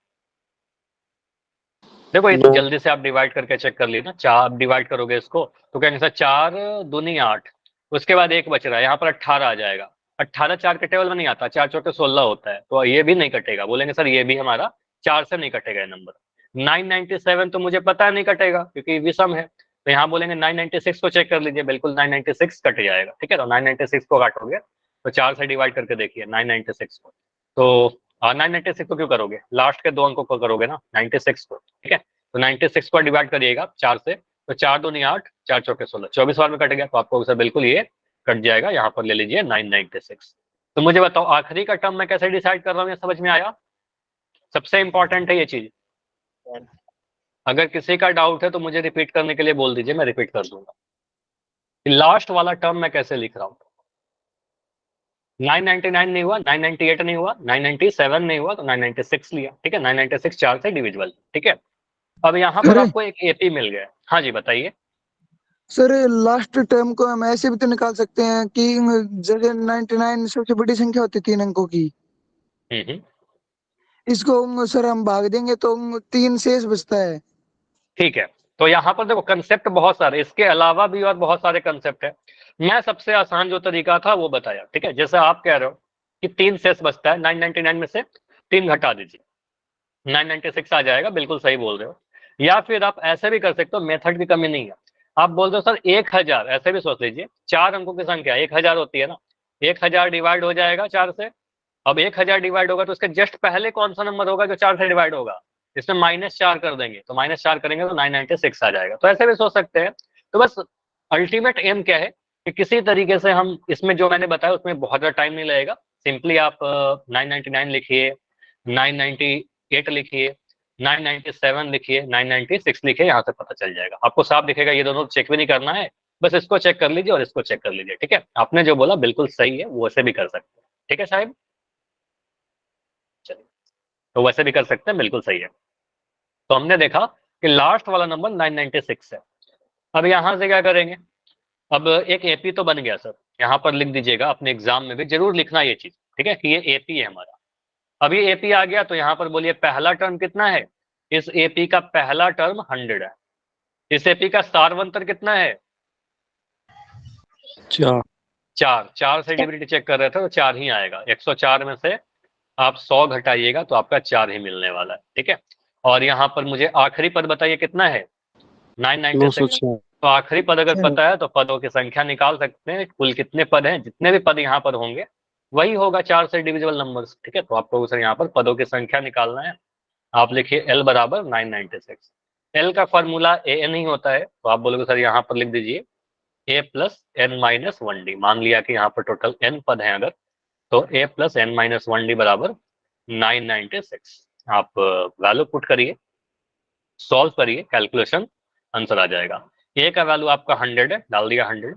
देखो ये तो No. जल्दी से आप डिवाइड करके चेक कर लीजिए ना। 4 आप डिवाइड करोगे इसको तो कहेंगे सर 4 दूनी 8, उसके बाद 1 बच रहा है, यहाँ पर 18 आ जाएगा। 18 4 के टेबल में नहीं आता, 4 चौके 16 होता है, तो ये भी नहीं कटेगा। बोलेंगे सर ये भी हमारा 4 से नहीं कटेगा ये नंबर। 997 तो मुझे पता है नहीं कटेगा क्योंकि विषम है, तो यहाँ बोलेंगे 996 को चेक कर लीजिए, बिल्कुल 996 कट जाएगा, ठीक है। तो 996 को काटोगे तो 4 से डिवाइड करके देखिए 996 को, तो 996 को क्यों करोगे, लास्ट के 2 अंकों को करोगे ना, 96 को, ठीक है। तो 96 को डिवाइड करिएगा 4 से, तो 4 दूनी 8, 4 चौके 16, 24 बार में कट गया, तो आपको सर बिल्कुल ये कट जाएगा। यहाँ पर ले लीजिए 996। तो मुझे बताओ आखिरी का टर्म मैं कैसे डिसाइड कर रहा हूँ, ये समझ में आया? सबसे इंपॉर्टेंट है ये चीज। अगर किसी का डाउट है तो मुझे रिपीट करने के लिए बोल दीजिए, मैं रिपीट कर दूंगा। लास्ट वाला टर्म मैं कैसे लिख रहा हूँ? 999 नहीं हुआ, 998 नहीं हुआ, 997 नहीं हुआ, तो 996 लिया। ठीक है, 996 4 से डिविजिबल। ठीक है, अब यहाँ पर अरे आपको एक एपी मिल गया। हाँ जी बताइए। सर लास्ट टर्म को हम ऐसे भी तो निकाल सकते हैं कि जैसे 99 सबसे बड़ी संख्या होती है 3 अंकों की, हम्म, इसको सर हम भाग देंगे तो 3 शेष बचता है। ठीक है, तो यहाँ पर देखो कंसेप्ट बहुत सारे, इसके अलावा भी और बहुत सारे कंसेप्ट है। मैं सबसे आसान जो तरीका था वो बताया। ठीक है, जैसे आप कह रहे हो कि 3 शेष बचता है, 999 में से 3 घटा दीजिए, 996 आ जाएगा, बिल्कुल सही बोल रहे हो। या फिर आप ऐसे भी कर सकते हो, मेथड की कमी नहीं है। आप बोल रहे हो सर 1000, ऐसे भी सोच लीजिए, 4 अंकों की संख्या 1000 होती है ना, 1000 डिवाइड हो जाएगा 4 से। अब 1000 डिवाइड होगा तो उसके जस्ट पहले कौन सा नंबर होगा जो 4 से डिवाइड होगा? इसमें -4 कर देंगे, तो -4 करेंगे तो 996 आ जाएगा। तो ऐसे भी सोच सकते हैं। तो बस अल्टीमेट एम क्या है कि किसी तरीके से हम इसमें जो मैंने बताया उसमें बहुत ज़्यादा टाइम नहीं लगेगा। सिंपली आप 999 लिखिए, 998 लिखिए, 997 लिखिए, 996 लिखिए, यहाँ से पता चल जाएगा आपको, साफ दिखेगा। ये दोनों चेक भी नहीं करना है, बस इसको चेक कर लीजिए और इसको चेक कर लीजिए। ठीक है, आपने जो बोला बिल्कुल सही है, वो ऐसे भी कर सकते हैं। ठीक है साहब, चलिए, तो वैसे भी कर सकते हैं, बिल्कुल सही है। तो हमने देखा कि लास्ट वाला नंबर 996 है। अब यहाँ से क्या करेंगे? अब एक एपी तो बन गया सर, यहाँ पर लिख दीजिएगा, अपने एग्जाम में भी जरूर लिखना ये चीज। ठीक है, कि ये एपी है हमारा। अब ये एपी आ गया तो यहाँ पर बोलिए पहला टर्म कितना है? इस एपी का पहला टर्म 100 है। इस एपी का सारवंतर कितना है? 4 4 से डिविडेंड चेक कर रहे थे तो 4 ही आएगा। 104 में से आप 100 घटाइएगा तो आपका 4 ही मिलने वाला है। ठीक है, और यहाँ पर मुझे आखिरी पद बताइए कितना है? 996। 204 तो आखिरी पद अगर पता है तो पदों की संख्या निकाल सकते हैं, कुल कितने पद हैं, जितने भी पद यहाँ पर होंगे वही होगा 4 से डिविजिबल नंबर्स। ठीक है, तो आपको सर यहाँ पर पदों की संख्या निकालना है। आप लिखिए L बराबर 996। L का फॉर्मूला AN ही होता है, तो आप बोलोगे सर यहाँ पर लिख दीजिए A plus N minus 1D। मान लिया कि यहाँ पर टोटल n पद हैं अगर, तो A plus N minus 1D बराबर 996। आप वैल्यू पुट करिए, सॉल्व करिए, कैलकुलेशन आंसर आ जाएगा। ए का वैल्यू आपका 100 है, डाल दिया 100।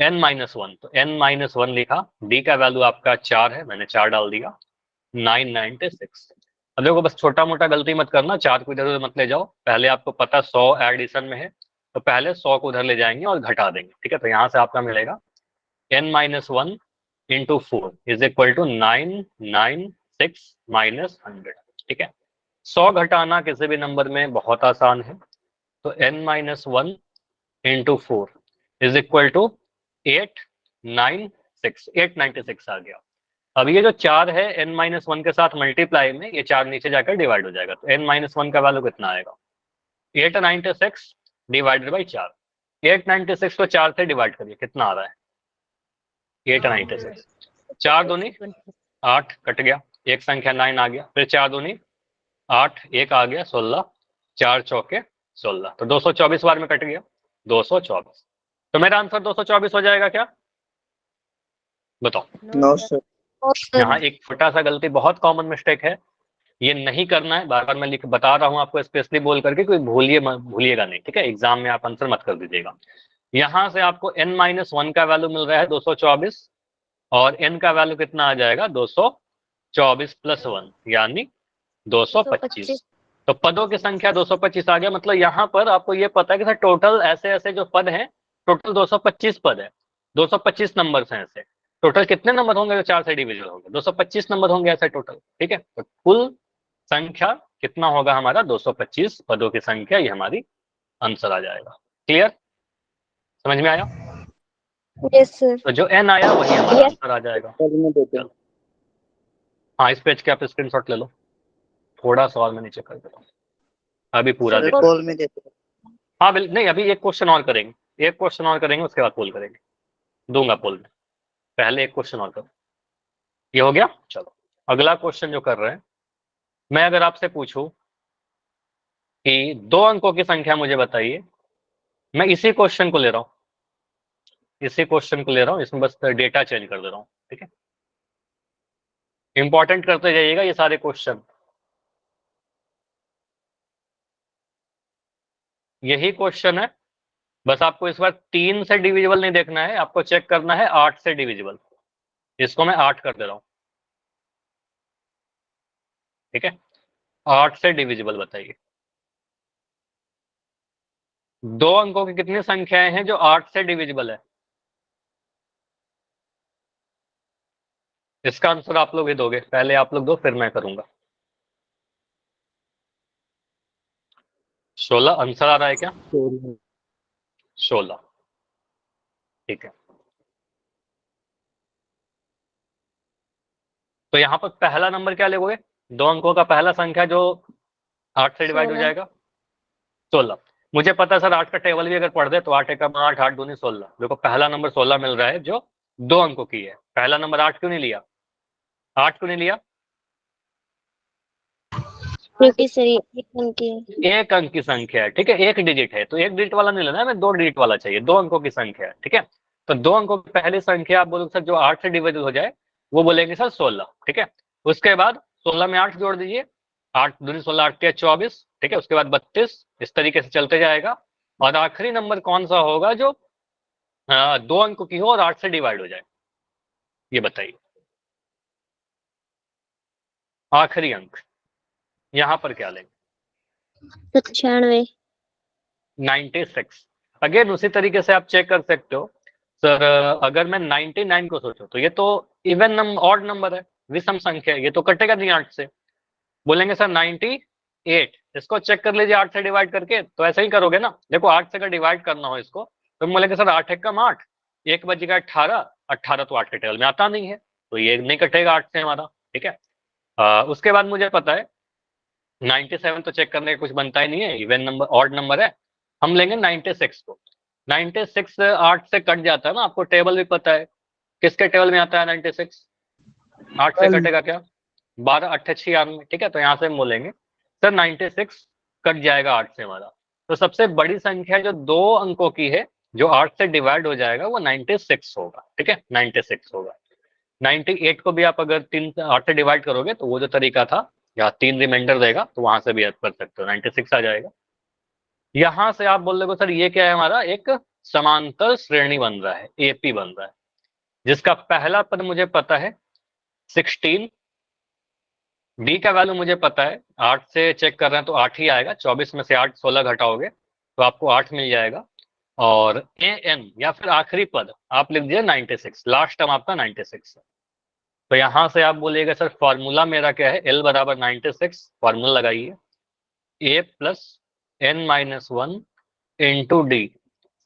n-1 तो n-1 लिखा। डी का वैल्यू आपका 4 है, मैंने 4 डाल दिया, 996। अब देखो बस छोटा मोटा गलती मत करना, 4 को इधर उधर मत ले जाओ। पहले आपको पता 100 एडिशन में है तो पहले 100 को उधर ले जाएंगे और घटा देंगे। ठीक है, तो यहाँ से आपका मिलेगा n-1 into 4 is equal to 996 minus 100। ठीक है, 100 घटाना किसी भी नंबर में बहुत आसान है। तो n-1 into 4 is equal to 896 आ गया। अब ये जो 4 है n-1 के साथ मल्टीप्लाई में, ये 4 नीचे जाकर डिवाइड हो जाएगा, तो n-1 का वैल्यू कितना आएगा? 896 डिवाइडेड बाई 4। 896 को 4 से डिवाइड करिए, कितना आ रहा है? 896। 4 दूनी 8, कट गया, एक संख्या 9 आ गया, फिर 4 दूनी 8, एक आ गया 16, 4 चौके 16, तो 224 बार में कट गया 224। तो मेरा आंसर 224 हो जाएगा क्या? बताओ। No sir. यहाँ एक छोटा सा गलती, बहुत कॉमन मिस्टेक है, ये नहीं करना है। बार बार मैं लिख बता रहा हूँ आपको स्पेशली बोल करके, कोई भूलिएगा नहीं। ठीक है, एग्जाम में आप आंसर मत कर दीजिएगा। यहाँ से आपको n-1 का वैल्यू मिल रहा है 224, और n का वैल्यू कितना आ जाएगा? 224 प्लस 1 यानी 225। तो पदों की संख्या 225 आ गया। मतलब यहाँ पर आपको ये पता है कि सर टोटल ऐसे ऐसे जो पद हैं, टोटल 225 पद है, 225 नंबर्स हैं ऐसे। टोटल कितने नंबर होंगे जो 4 से डिविजिबल होंगे? 225 नंबर होंगे ऐसे टोटल। ठीक है, तो कुल संख्या कितना होगा हमारा? 225 पदों की संख्या, ये हमारी आंसर आ जाएगा। क्लियर, समझ में आया? Yes sir. तो जो n आया वही हमारा आंसर आ जाएगा। चलो, हाँ इस पेज के आप स्क्रीनशॉट ले लो, थोड़ा सा और मैं नीचे कर देता हूँ, अभी पूरा देखो। कॉल में देते हाँ नहीं, अभी एक क्वेश्चन और करेंगे, एक क्वेश्चन और करेंगे, उसके बाद पोल करेंगे, दूंगा पोल में। पहले एक क्वेश्चन और करो, ये हो गया। चलो अगला क्वेश्चन जो कर रहे हैं, मैं अगर आपसे पूछूं कि 2 अंकों की संख्या मुझे बताइए, मैं इसी क्वेश्चन को ले रहा हूँ, इसी क्वेश्चन को ले रहा हूँ, इसमें बस डेटा चेंज कर दे रहा हूँ। ठीक है, इंपॉर्टेंट करते जाइएगा ये सारे क्वेश्चन। यही क्वेश्चन है, बस आपको इस बार 3 से डिविजिबल नहीं देखना है, आपको चेक करना है 8 से डिविजिबल। इसको मैं 8 कर दे रहा हूं, ठीक है। 8 से डिविजिबल बताइए। 2 अंकों की कितनी संख्याएं हैं जो 8 से डिविजिबल है? इसका आंसर आप लोग ही दोगे, पहले आप लोग दो फिर मैं करूंगा। 16 आंसर आ रहा है क्या? 16, ठीक है। तो यहाँ पर पहला नंबर क्या लोगे? 2 अंकों का पहला संख्या जो 8 से डिवाइड हो 16। जाएगा, 16। मुझे पता है सर 8 का टेबल भी अगर पढ़ दे तो 8 एकम 8, 8 दूनी 16। देखो पहला नंबर 16 मिल रहा है जो 2 अंकों की है। पहला नंबर 8 क्यों नहीं लिया? 8 क्यों नहीं लिया? क्योंकि सर ये एक अंक की है। 1 अंक की संख्या है, ठीक है, 1 डिजिट है, तो 1 डिजिट वाला नहीं लेना है, हमें 2 डिजिट वाला चाहिए। 2 अंकों की संख्या है, ठीक है। तो 2 अंकों की पहली संख्या आप बोलोगे सर जो 8 से डिवाइड हो जाए वो बोलेंगे सर 16, ठीक है। उसके बाद 16 में 8 जोड़ दीजिए, 8 दूनी 16, 8 तिया 24, ठीक है। उसके बाद 32, इस तरीके से चलते जाएगा। और आखिरी नंबर कौन सा होगा जो 2 अंकों की हो और 8 से डिवाइड हो जाए, ये बताइए। आखिरी अंक यहाँ पर क्या लेंगे? 96। 96। अगेन उसी तरीके से आप चेक कर सकते हो सर। अगर मैं 99 को सोचूं तो ये तो इवन नंबर, ऑड नंबर है, विषम संख्या है, ये तो कटेगा नहीं 8 से। बोलेंगे सर 98, इसको चेक कर लीजिए 8 से डिवाइड करके। तो ऐसे ही करोगे ना, देखो 8 से अगर डिवाइड करना हो इसको तो बोलेंगे सर 8 एकम 8, 1 बजेगा 18, 18 तो 8 के टेबल में आता नहीं है, तो ये नहीं कटेगा 8 से हमारा, ठीक है। उसके बाद मुझे पता है 97 तो चेक करने का कुछ बनता ही नहीं है, इवन नंबर, ऑड नंबर है। हम लेंगे 96 को। 96 8 से कट जाता है ना, आपको टेबल भी पता है किसके टेबल में आता है 96? 8 से कटेगा क्या? 12 8 96, ठीक है। तो यहाँ से हम बोलेंगे सर 96 कट जाएगा 8 से हमारा। तो सबसे बड़ी संख्या जो 2 अंकों की है जो 8 से डिवाइड हो जाएगा वो 96 होगा, ठीक है, 96 होगा। 98 को भी आप अगर 3 से 8 से डिवाइड करोगे तो वो जो तरीका था, या 3 रिमाइंडर देगा, तो वहां से भी आप कर सकते हो, 96 आ जाएगा। यहां से आप बोल रहे सर ये क्या है? हमारा एक समांतर श्रेणी बन रहा है, एपी बन रहा है, जिसका पहला पद मुझे पता है 16, डी का वैल्यू मुझे पता है, 8 से चेक कर रहे हैं तो 8 ही आएगा, 24 में से 8 16 घटाओगे तो आपको 8 मिल जाएगा। और ए एन या फिर आखिरी पद आप लिख दीजिए 96, लास्ट टर्म आपका 96 है। तो यहां से आप बोलिएगा सर फॉर्मूला मेरा क्या है? एल बराबर 96, फॉर्मूला लगाइए, A plus N minus 1 into D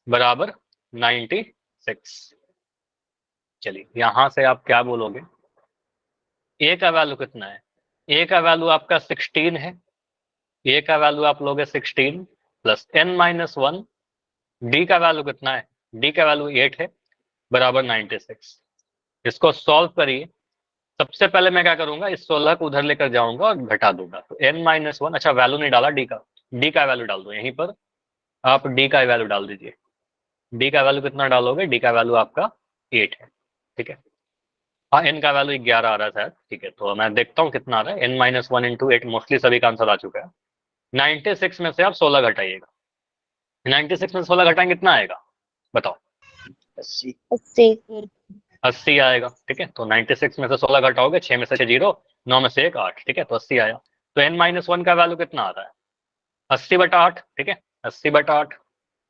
बराबर 96। चलिए यहां से आप क्या बोलोगे? ए का वैल्यू कितना है? ए का वैल्यू आपका 16 है, ए का वैल्यू आप लोगे 16 प्लस एन माइनस 1, डी का वैल्यू कितना है? डी का वैल्यू 8 है, बराबर 96। इसको सॉल्व करिए। सबसे पहले मैं क्या करूंगा, इस 16 को उधर लेकर जाऊंगा और घटा दूंगा, तो एन माइनस 1, अच्छा वैल्यू नहीं डाला डी का, डी का वैल्यू डाल दो यहीं पर, आप डी का वैल्यू डाल दीजिए। डी का वैल्यू कितना डालोगे? डी का वैल्यू आपका 8 है, ठीक है। हाँ एन का वैल्यू 11 आ रहा है शायद, ठीक है। तो मैं देखता हूँ कितना आ रहा है, एन माइनस 1 इंटू 8, मोस्टली सभी का आंसर आ चुका है। 96 में से आप 16 घटाइएगा, 96 में से 16 घटाएंगे कितना आएगा बताओ? 80। 80 आएगा, ठीक है। तो 96 में से 16 घटाओगे, 6 में से 6 0, 9 में से 1 8, ठीक है, तो 80 आया। तो n माइनस 1 का वैल्यू कितना आ रहा है? 80/8, ठीक है, 80/8।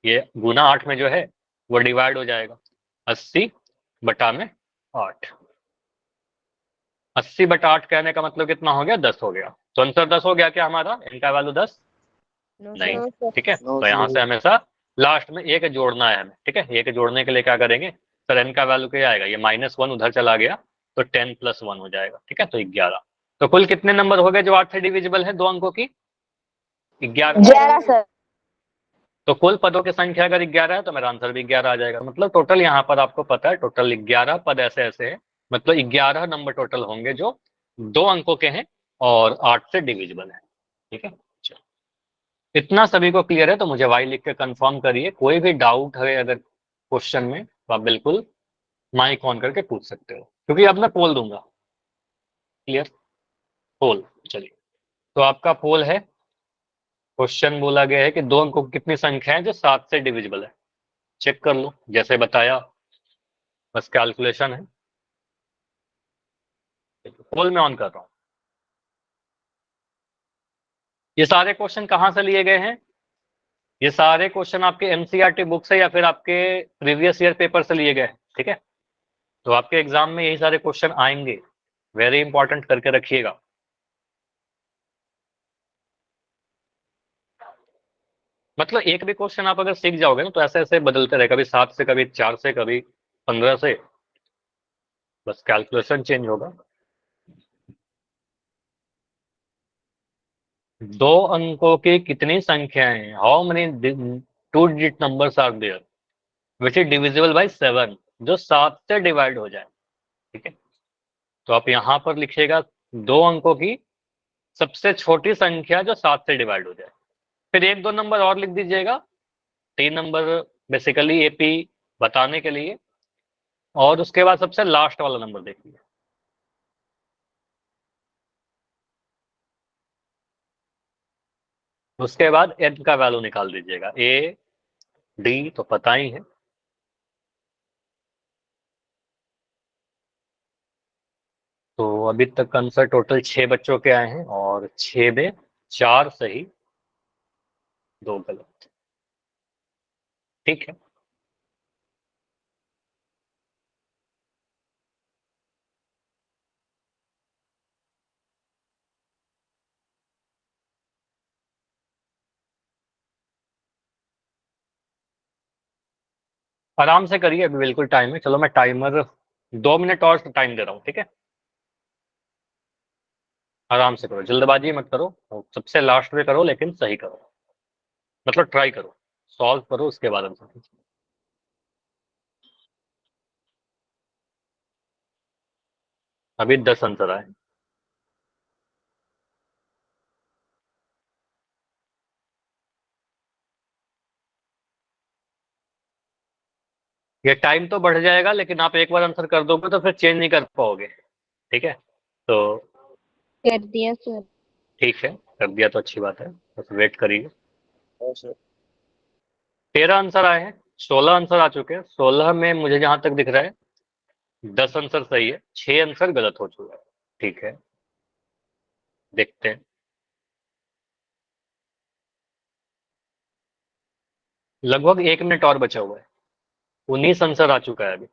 ये गुना 8 में जो है वो डिवाइड हो जाएगा, 80/8। 80/8 कहने का मतलब कितना हो गया? 10 हो गया। तो आंसर 10 हो गया क्या हमारा? n का वैल्यू 10 नहीं, ठीक है। तो यहाँ से हमेशा लास्ट में एक जोड़ना है हमें, ठीक है। एक जोड़ने के लिए क्या करेंगे सर? n का वैल्यू क्या आएगा? ये -1 उधर चला गया तो 10 + 1 हो जाएगा, ठीक है। तो 11। तो कुल कितने नंबर हो गए जो 8 से डिविजिबल है 2 अंकों की? 11 सर। तो कुल पदों की संख्या अगर 11 है तो मेरा आंसर भी 11 आ जाएगा। मतलब टोटल यहाँ पर आपको पता है टोटल 11 पद ऐसे ऐसे है, मतलब 11 नंबर टोटल होंगे जो 2 अंकों के हैं और 8 से डिविजिबल है, ठीक है। इतना सभी को क्लियर है तो मुझे वाई लिख के कंफर्म करिए। कोई भी डाउट है अगर क्वेश्चन में तो आप बिल्कुल माइक ऑन करके पूछ सकते हो, क्योंकि अब मैं पोल दूंगा, क्लियर? पोल, चलिए तो आपका पोल है, क्वेश्चन बोला गया है कि दो अंकों की कितनी संख्या है जो 7 से डिविजिबल है। चेक कर लो, जैसे बताया बस कैलकुलेशन है। पोल में ऑन कर रहा हूं। ये सारे क्वेश्चन कहां से लिए गए हैं? ये सारे क्वेश्चन आपके एनसीईआरटी बुक से या फिर आपके प्रीवियस ईयर पेपर से लिए गए हैं, ठीक है? तो आपके एग्जाम में यही सारे क्वेश्चन आएंगे, वेरी इंपॉर्टेंट करके रखिएगा। मतलब एक भी क्वेश्चन आप अगर सीख जाओगे ना तो ऐसे ऐसे बदलते रहे, कभी 7 से, कभी 4 से, कभी 15 से, बस कैलकुलेशन चेंज होगा। दो अंकों की कितनी संख्याएं, how many two digit numbers are there which is divisible by 7, जो 7 से डिवाइड हो जाए, ठीक है? तो आप यहां पर लिखिएगा दो अंकों की सबसे छोटी संख्या जो 7 से डिवाइड हो जाए। फिर एक दो नंबर और लिख दीजिएगा, 3 नंबर बेसिकली एपी बताने के लिए, और उसके बाद सबसे लास्ट वाला नंबर देखिए। उसके बाद एन का वैल्यू निकाल दीजिएगा, ए डी तो पता ही है। तो अभी तक आंसर टोटल 6 बच्चों के आए हैं और 6 में 4 सही 2 गलत, ठीक है? आराम से करिए, अभी बिल्कुल टाइम है। चलो मैं टाइमर 2 मिनट और टाइम दे रहा हूँ, ठीक है? आराम से करो, जल्दबाजी मत करो, और सबसे लास्ट में करो लेकिन सही करो, मतलब ट्राई करो, सॉल्व करो उसके बाद आंसर कीजिए। अभी 10 आंसर आए। ये टाइम तो बढ़ जाएगा लेकिन आप एक बार आंसर कर दोगे तो फिर चेंज नहीं कर पाओगे, ठीक है? तो कर दिया सर। ठीक है, कर दिया तो अच्छी बात है, बस वेट करिए। हाँ सर। 13 आंसर आए हैं, 16 आंसर आ चुके हैं। 16 में मुझे जहां तक दिख रहा है 10 आंसर सही है, 6 आंसर गलत हो चुका है, ठीक है? देखते हैं। लगभग 1 मिनट और बचा हुआ है, 19 आंसर आ चुका है अभी।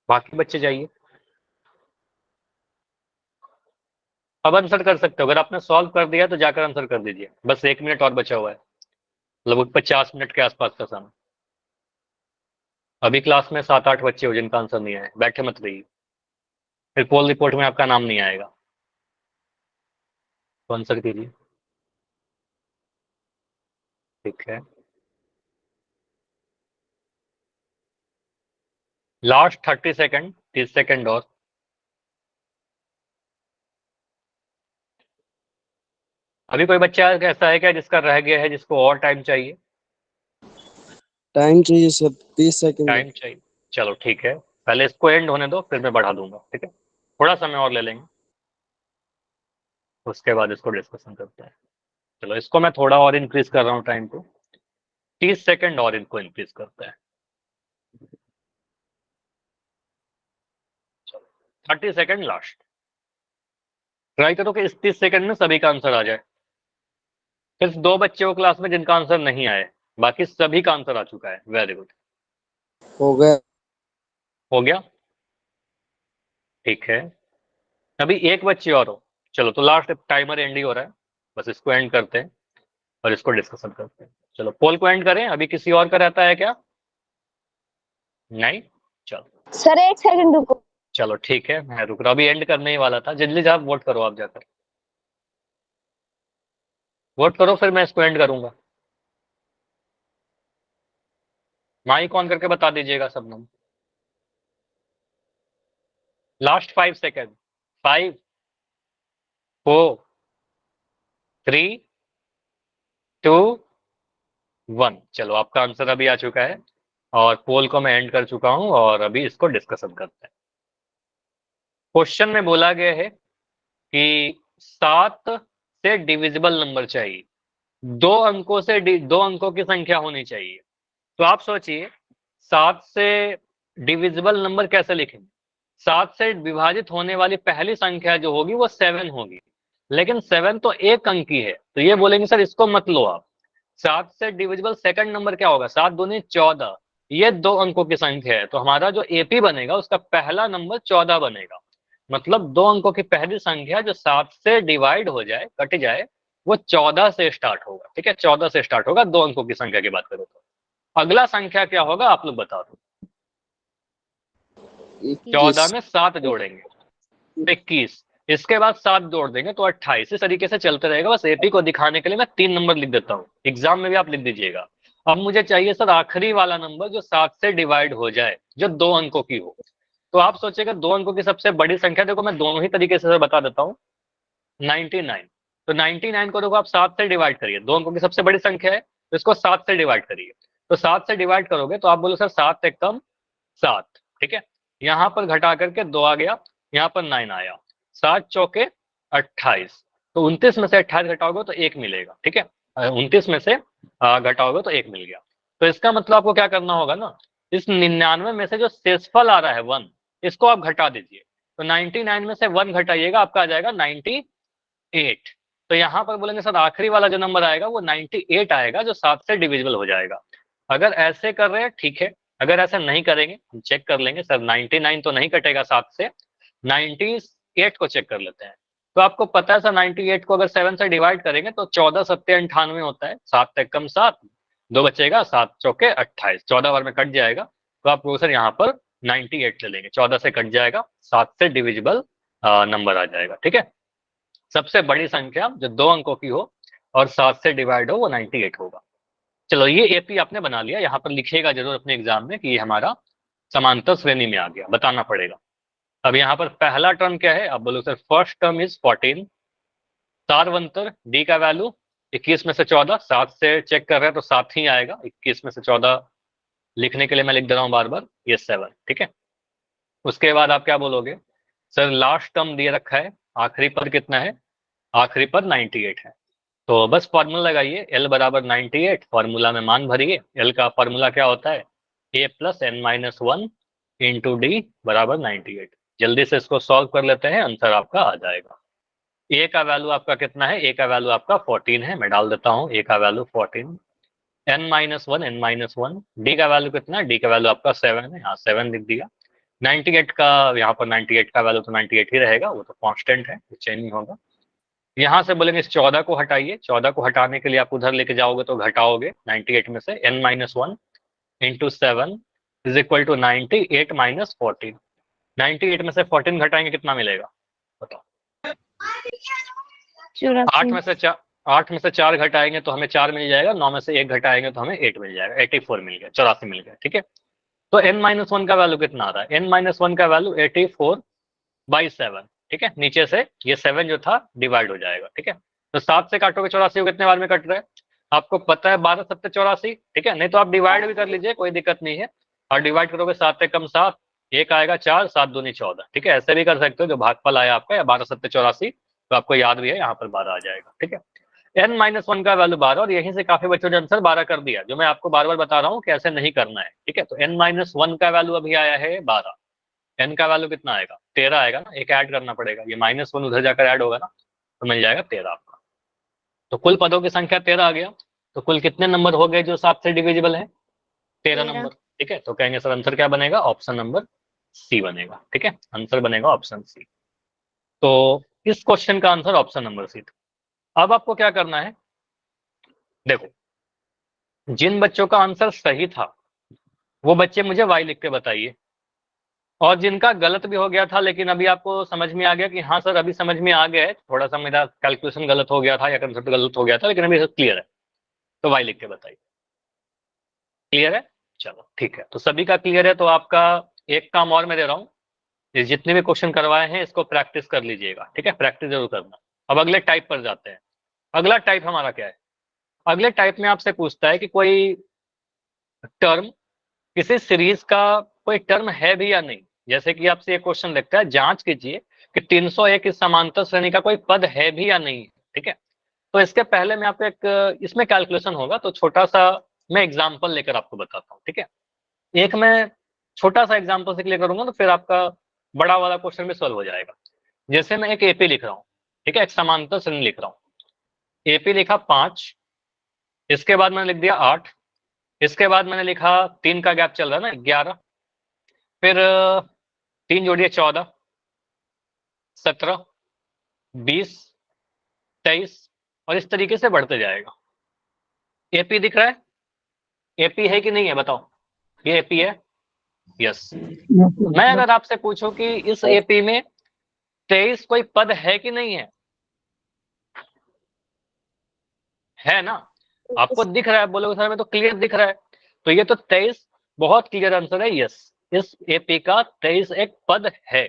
बाकी बच्चे जाइए, अब आंसर कर सकते हो। अगर आपने सॉल्व कर दिया तो जाकर आंसर कर दीजिए, बस 1 मिनट और बचा हुआ है, लगभग 50 मिनट के आसपास का समय। अभी क्लास में 7-8 बच्चे हो जिनका आंसर नहीं आया, बैठे मत रहिए, फिर पोल रिपोर्ट में आपका नाम नहीं आएगा। तो आंसर कीजिए, ठीक है? लास्ट 30 सेकंड, 30 सेकंड और। अभी कोई बच्चा ऐसा है क्या जिसका रह गया है, जिसको और टाइम चाहिए? टाइम चाहिए सर, 30 सेकंड। टाइम चाहिए, चलो ठीक है, पहले इसको एंड होने दो फिर मैं बढ़ा दूंगा, ठीक है? थोड़ा समय और ले लेंगे, उसके बाद इसको डिस्कशन करते हैं। चलो इसको मैं थोड़ा और इंक्रीज कर रहा हूँ टाइम को, 30 सेकंड और इनको इंक्रीज करते हैं। 30 सेकंड लास्ट। ट्राई करो कि इस 30 सेकंड में सभी का आंसर आ जाए। सिर्फ 2 बच्चे हो क्लास में जिनका आंसर नहीं आए, बाकी सभी का आंसर आ चुका है, वेरी गुड। हो गया। हो गया, ठीक है? अभी एक बच्चे और हो, चलो तो लास्ट टाइमर एंड ही हो रहा है, बस इसको एंड करते हैं और इसको डिस्कशन करते हैं। चलो पोल को एंड करें, अभी किसी और का रहता है क्या? नहीं, चलो सर 1 सेकंड रुको। चलो ठीक है, मैं रुक रहा, अभी एंड करने ही वाला था। जल्दी से आप वोट करो, आप जाकर वोट करो, फिर मैं इसको एंड करूंगा। माइक ऑन करके बता दीजिएगा सब लोग। Last 5 second, 5 4 3 2 1। चलो आपका आंसर अभी आ चुका है, और पोल को मैं एंड कर चुका हूं और अभी इसको डिस्कशन करते हैं। क्वेश्चन में बोला गया है कि 7 से डिविजिबल नंबर चाहिए, 2 अंकों की संख्या होनी चाहिए। तो आप सोचिए 7 से डिविजिबल नंबर कैसे लिखेंगे? 7 से विभाजित होने वाली पहली संख्या जो होगी वो 7 होगी, लेकिन 7 तो एक अंक की है, तो ये बोलेंगे सर इसको मत लो आप। 7 से डिविजिबल सेकंड नंबर क्या होगा? 7 दूनी 14, ये 2 अंकों की संख्या है, तो हमारा जो एपी बनेगा उसका पहला नंबर 14 बनेगा। मतलब 2 अंकों की पहली संख्या जो 7 से डिवाइड हो जाए, कट जाए, वो 14 से स्टार्ट होगा। ठीक है, 14 से स्टार्ट होगा 2 अंकों की संख्या की बात करो तो। अगला संख्या क्या होगा आप लोग बता दो। 14 में 7 जोड़ेंगे 21, इसके बाद 7 जोड़ देंगे तो 28। इस तरीके से चलते रहेगा। बस एपी को दिखाने के लिए मैं 3 नंबर लिख देता हूँ, एग्जाम में भी आप लिख दीजिएगा। अब मुझे चाहिए सर आखिरी वाला नंबर जो 7 से डिवाइड हो जाए, जो 2 अंकों की हो। तो आप सोचेगा 2 अंकों की सबसे बड़ी संख्या, देखो मैं दोनों ही तरीके से बता देता हूँ। 99, तो 99 को देखो आप 7 से डिवाइड करिए, 2 अंकों की सबसे बड़ी संख्या है, तो इसको 7 से डिवाइड करिए। तो 7 से डिवाइड करोगे तो आप बोलो सर 7 एकम 7, ठीक है। यहाँ पर घटा करके 2 आ गया, यहाँ पर 9 आया, 7 चौके 28, तो 29 में से 28 घटाओगे तो 1 मिलेगा। ठीक है, 29 में से घटाओगे तो 1 मिल गया। तो इसका मतलब आपको क्या करना होगा ना, इस 99 में से जो शेषफल आ रहा है 1, इसको आप घटा दीजिए। तो 99 में से 1 घटाइएगा, आपका आ जाएगा 98। तो यहाँ पर बोलेंगे सर आखिरी वाला जो नंबर आएगा वो 98 आएगा, जो 7 से डिविजिबल हो जाएगा। अगर ऐसे कर रहे हैं ठीक है, अगर ऐसा नहीं करेंगे हम चेक कर लेंगे। सर 99 तो नहीं कटेगा 7 से, 98 को चेक कर लेते हैं। तो आपको पता है सर 98 को अगर 7 से डिवाइड करेंगे तो 14 सत्ते 98 होता है, 7 तक कम 7, 2 बचेगा, 7 चौके 28, 14 बार में कट जाएगा। तो आप सर यहाँ पर 98 ले लेंगे, 14 से कट जाएगा, 7 से डिविजिबल नंबर आ जाएगा। ठीक है, सबसे बड़ी संख्या जो 2 अंकों की हो और 7 से डिवाइड हो वो 98 होगा। चलो ये एपी आपने बना लिया, यहाँ पर लिखिएगा जरूर अपने एग्जाम में कि ये हमारा समांतर श्रेणी में आ गया, बताना पड़ेगा। अब यहाँ पर पहला टर्म क्या है? आप बोलो सर फर्स्ट टर्म इज 14, सार्वंतर डी का वैल्यू 21 में से 14, 7 से चेक कर रहे हैं तो 7 ही आएगा, 21 में से 14 लिखने के लिए मैं लिख दे रहा हूँ बार बार, ये 7। ठीक है, उसके बाद आप क्या बोलोगे? सर लास्ट टर्म दिए रखा है, आखिरी पद कितना है? आखिरी पद 98 है। तो बस फॉर्मूला लगाइए, L बराबर 98, फॉर्मूला में मान भरिए। L का फॉर्मूला क्या होता है? A plus N minus 1 into D बराबर 98। जल्दी से इसको सॉल्व कर लेते हैं, आंसर आपका आ जाएगा। A का वैल्यू आपका कितना है? A का वैल्यू आपका 14 है, मैं डाल देता हूँ A का वैल्यू 14, n माइनस 1, डी का वैल्यू कितना है? डी का वैल्यू आपका 7 है, यहाँ 7 लिख दिया। 98 का, यहाँ पर 98 का वैल्यू तो 98 ही रहेगा, वो तो कांस्टेंट है, चेंज नहीं होगा। यहाँ से बोलेंगे इस 14 को हटाइए, 14 को हटाने के लिए आप उधर लेके जाओगे तो घटाओगे 98 में से, n minus 1 into 7 is equal to 98 minus 14। 98 में से 14 घटाएंगे कितना मिलेगा बताओ? 8 में से 4, 8 में से 4 घटाएंगे तो हमें 4 मिल जाएगा, 9 में से 1 घटाएंगे तो हमें 8 मिल जाएगा, 84 मिल गया, 84 मिल गया। ठीक है, तो n माइनस 1 का वैल्यू कितना आ रहा है? n माइनस 1 का वैल्यू 84/7। ठीक है, नीचे से ये 7 जो था डिवाइड हो जाएगा। ठीक है, तो 7 से काटोगे 84 कितने बार में कट रहा है? आपको पता है 12 7 84, ठीक है, नहीं तो आप डिवाइड भी कर लीजिए, कोई दिक्कत नहीं है। और डिवाइड करोगे 7 से कम 7, 1 आएगा 4, 7 दूनी 14। ठीक है, ऐसे भी कर सकते हो, जो भागफल आया आपका या 12 7 84, तो आपको याद भी है यहाँ पर 12 आ जाएगा। ठीक है, n माइनस 1 का वैल्यू 12, और यहीं से काफी बच्चों ने आंसर 12 कर दिया, जो मैं आपको बार बार बता रहा हूँ कि ऐसे नहीं करना है। ठीक है, तो n माइनस 1 का वैल्यू अभी आया है 12, n का वैल्यू कितना आएगा? 13 आएगा ना, एक ऐड करना पड़ेगा, ये माइनस 1 उधर जाकर ऐड होगा ना, तो मिल जाएगा 13 आपका। तो कुल पदों की संख्या 13 आ गया, तो कुल कितने नंबर हो गए जो 7 से डिविजिबल है? 13 नंबर। ठीक है, तो कहेंगे सर आंसर क्या बनेगा? ऑप्शन नंबर सी बनेगा। ठीक है, आंसर बनेगा ऑप्शन सी। तो इस क्वेश्चन का आंसर ऑप्शन नंबर सी था। अब आपको क्या करना है, देखो जिन बच्चों का आंसर सही था वो बच्चे मुझे वाई लिख के बताइए, और जिनका गलत भी हो गया था लेकिन अभी आपको समझ में आ गया कि हाँ सर अभी समझ में आ गया है, थोड़ा सा मेरा कैलकुलेशन गलत हो गया था या कंसेप्ट गलत हो गया था, लेकिन अभी क्लियर है, तो वाई लिख के बताइए। क्लियर है? चलो ठीक है, तो सभी का क्लियर है। तो आपका एक काम और मैं दे रहा हूँ, ये जितने भी क्वेश्चन करवाए हैं इसको प्रैक्टिस कर लीजिएगा। ठीक है, प्रैक्टिस जरूर करना। अब अगले टाइप पर जाते हैं। अगला टाइप हमारा क्या है? अगले टाइप में आपसे पूछता है कि कोई टर्म किसी सीरीज का कोई टर्म है भी या नहीं। जैसे कि आपसे एक क्वेश्चन लिखता है, जांच कीजिए कि 301 इस समांतर श्रेणी का कोई पद है भी या नहीं। ठीक है, तो इसके पहले मैं आपको एक इसमें कैलकुलेशन होगा, तो छोटा सा मैं एग्जांपल लेकर आपको बताता हूँ। ठीक है, एक मैं छोटा सा एग्जांपल से क्लियर करूंगा तो फिर आपका बड़ा वाला क्वेश्चन भी सॉल्व हो जाएगा। जैसे मैं एक एपी लिख रहा हूँ, ठीक है, एक समांतर श्रेणी लिख रहा हूँ। एपी लिखा 5, इसके बाद मैंने लिख दिया 8, इसके बाद मैंने लिखा 3 का गैप चल रहा है ना 11, फिर 3 जोड़िए 14, 17, 20, 23 और इस तरीके से बढ़ते जाएगा। एपी दिख रहा है? एपी है कि नहीं है बताओ, ये एपी है? यस। मैं अगर आपसे पूछूं कि इस एपी में 23 कोई पद है कि नहीं है? है ना? आपको दिख रहा है, बोलोगे सर में तो क्लियर दिख रहा है, तो ये तो 23 बहुत क्लियर आंसर है। यस, इस एपी का 23 एक पद है।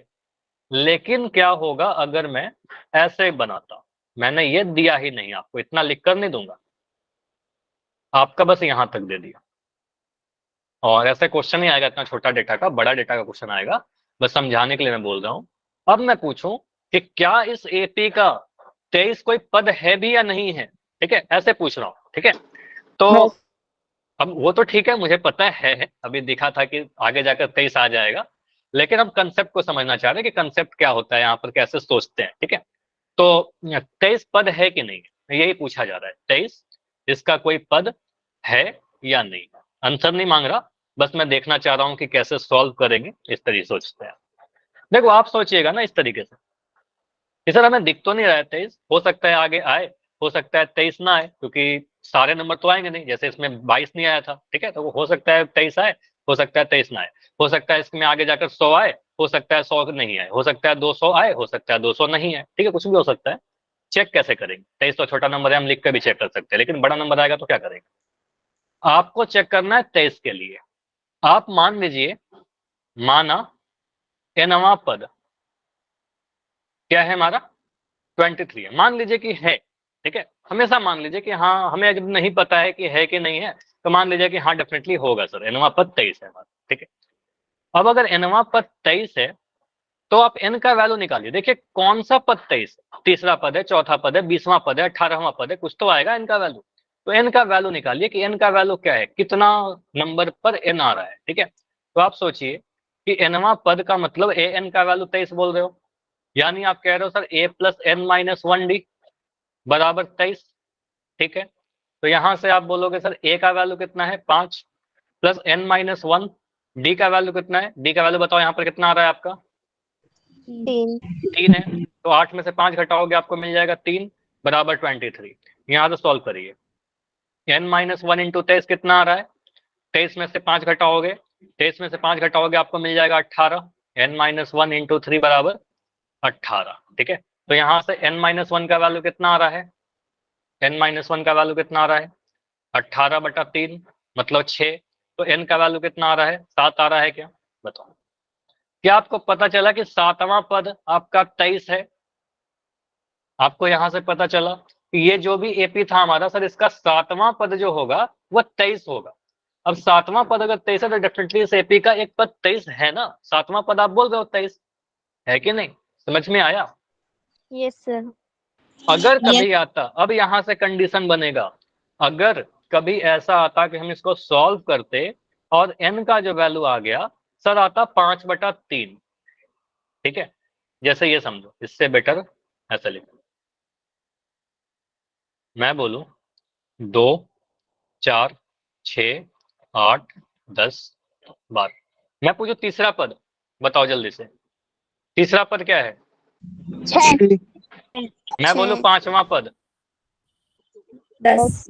लेकिन क्या होगा अगर मैं ऐसे बनाता? मैंने ये दिया ही नहीं आपको, इतना लिख कर नहीं दूंगा आपका, बस यहां तक दे दिया। और ऐसे क्वेश्चन नहीं आएगा इतना छोटा डेटा का, बड़ा डेटा का क्वेश्चन आएगा, बस समझाने के लिए मैं बोल रहा हूं। अब मैं पूछूं कि क्या इस एपी का 23 कोई पद है भी या नहीं है? ठीक है, ऐसे पूछ रहा हूं। ठीक है, तो अब वो तो ठीक है, मुझे पता है, अभी दिखा था कि आगे जाकर 23 आ जाएगा, लेकिन हम कंसेप्ट को समझना चाह रहे हैं कि कंसेप्ट क्या होता है यहाँ पर, कैसे सोचते हैं। ठीक है, तो 23 पद है कि नहीं, यही पूछा जा रहा है। 23 इसका कोई पद है या नहीं? आंसर नहीं मांग रहा, बस मैं देखना चाह रहा हूं कि कैसे सॉल्व करेंगे, इस तरीके सोचते हैं। देखो आप सोचिएगा ना इस तरीके से कि सर हमें दिख तो नहीं रहा है 23, हो सकता है आगे आए, हो सकता है 23 ना आए, क्योंकि सारे नंबर तो आएंगे नहीं। जैसे इसमें 22 नहीं आया था, ठीक है, तो हो सकता है 23 आए, हो सकता है 23 ना आए, हो सकता है इसमें आगे जाकर 100 आए, हो सकता है 100 नहीं आए, हो सकता है 200 आए, हो सकता है 200 नहीं आए। ठीक है, कुछ भी हो सकता है। चेक कैसे करेंगे? 23 तो छोटा नंबर है, हम लिख कर भी चेक कर सकते हैं, लेकिन बड़ा नंबर आएगा तो क्या करेंगे? आपको चेक करना है 23 के लिए। आप मान लीजिए, माना nवां पद क्या है हमारा, 23 है, मान लीजिए कि है। ठीक है, हमेशा मान लीजिए कि हाँ, हमें अगर नहीं पता है कि है कि नहीं है, तो मान लीजिए कि हाँ डेफिनेटली होगा सर, nवां पद 23 है हमारा। ठीक है, अब अगर nवां पद 23 है तो आप n का वैल्यू निकालिए। देखिए कौन सा पद 23, तीसरा पद है, चौथा पद है, 20वां पद है, 18वां पद है, कुछ तो आएगा n का वैल्यू। तो n का वैल्यू निकालिए कि n का वैल्यू क्या है, कितना नंबर पर n आ रहा है। ठीक है, तो आप सोचिए कि nवां पद का मतलब an का वैल्यू 23 बोल रहे हो, यानी आप कह रहे हो sir a plus n minus 1d बराबर 23। ठीक है, तो यहां से आप बोलोगे सर a का वैल्यू कितना है 5 प्लस n माइनस 1, d का वैल्यू कितना है, d का वैल्यू बताओ यहाँ पर कितना आ रहा है आपका, 3 है, तो 8 में से 5 घटाओगे आपको मिल जाएगा 3 बराबर 23। यहाँ से सॉल्व करिए, n माइनस 1 इंटू 23 कितना आ रहा है, 23 में से 5 घटाओगे, 23 में से 5 घटाओगे आपको मिल जाएगा 18, n माइनस 1 इंटू 3 बराबर 18। ठीक है, तो यहाँ से n माइनस 1 का वैल्यू कितना आ रहा है, n माइनस 1 का वैल्यू कितना आ रहा है 18/3 मतलब 6। तो n का वैल्यू कितना आ रहा है 7 आ रहा है क्या, बताओ। क्या आपको पता चला कि 7वां पद आपका 23 है? आपको यहां से पता चला कि ये जो भी एपी था हमारा सर, इसका 7वां पद जो होगा वह 23 होगा। अब 7वां पद अगर 23 है तो डेफिनेटली इस एपी का एक पद 23 है ना, 7वां पद आप बोल रहे हो 23 है कि नहीं, समझ में आया? Yes sir. अगर कभी आता, अब यहां से कंडीशन बनेगा, अगर कभी ऐसा आता कि हम इसको सॉल्व करते और n का जो वैल्यू आ गया सर आता 5/3। ठीक है, जैसे ये समझो, इससे बेटर ऐसा लिखो, मैं बोलूं 2 4 6 8 10 12, मैं पूछू तीसरा पद, बताओ जल्दी से, तीसरा पद क्या है? 6 मैं बोलूं 5वां पद, 10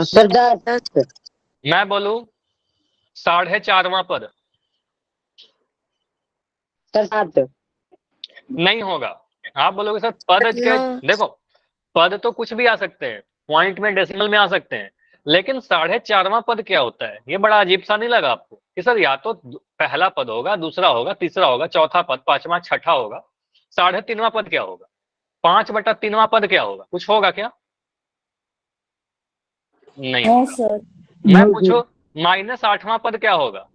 सर 10 मैं बोलूं 4.5वां पद, सर 7 नहीं होगा। आप बोलोगे सर पद के, देखो पद तो कुछ भी आ सकते हैं, पॉइंट में डेसिमल में आ सकते हैं, लेकिन 4.5वां पद क्या होता है? ये बड़ा अजीब सा नहीं लगा आपको कि सर या तो पहला पद होगा, दूसरा होगा, तीसरा होगा, चौथा पद, पांचवा, छठा होगा, 3.5वां पद क्या होगा, 5/3वां पद क्या होगा, कुछ होगा क्या? नहीं होगा। सर। मैं पूछो -8वां पद क्या होगा,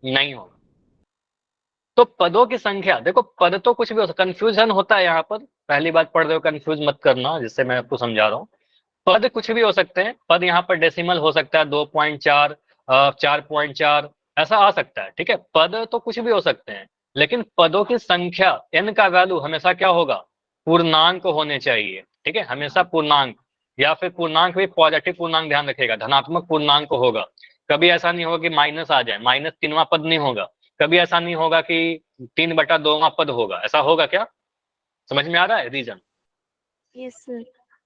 नहीं होगा। तो पदों की संख्या, देखो पद तो कुछ भी हो सकता है, कंफ्यूजन होता है यहाँ पर, पहली बात पढ़ रहे हो कंफ्यूज मत करना, जिससे मैं आपको समझा रहा हूँ। पद कुछ भी हो सकते हैं, पद यहाँ पर डेसिमल हो सकता है 2.4, 4.4, ऐसा आ सकता है, ठीक है। पद तो कुछ भी हो सकते हैं, लेकिन पदों की संख्या n का वैल्यू हमेशा क्या होगा, पूर्णांक होने चाहिए, ठीक है, हमेशा पूर्णांक, या फिर पूर्णांक भी पॉजिटिव पूर्णांक, ध्यान रखिएगा, धनात्मक पूर्णांक होगा। कभी ऐसा नहीं होगा कि माइनस आ जाए, माइनस 3वां पद नहीं होगा। कभी ऐसा नहीं होगा कि 3/2वां पद होगा, ऐसा होगा क्या? समझ में आ रहा है रीजन? Yes sir.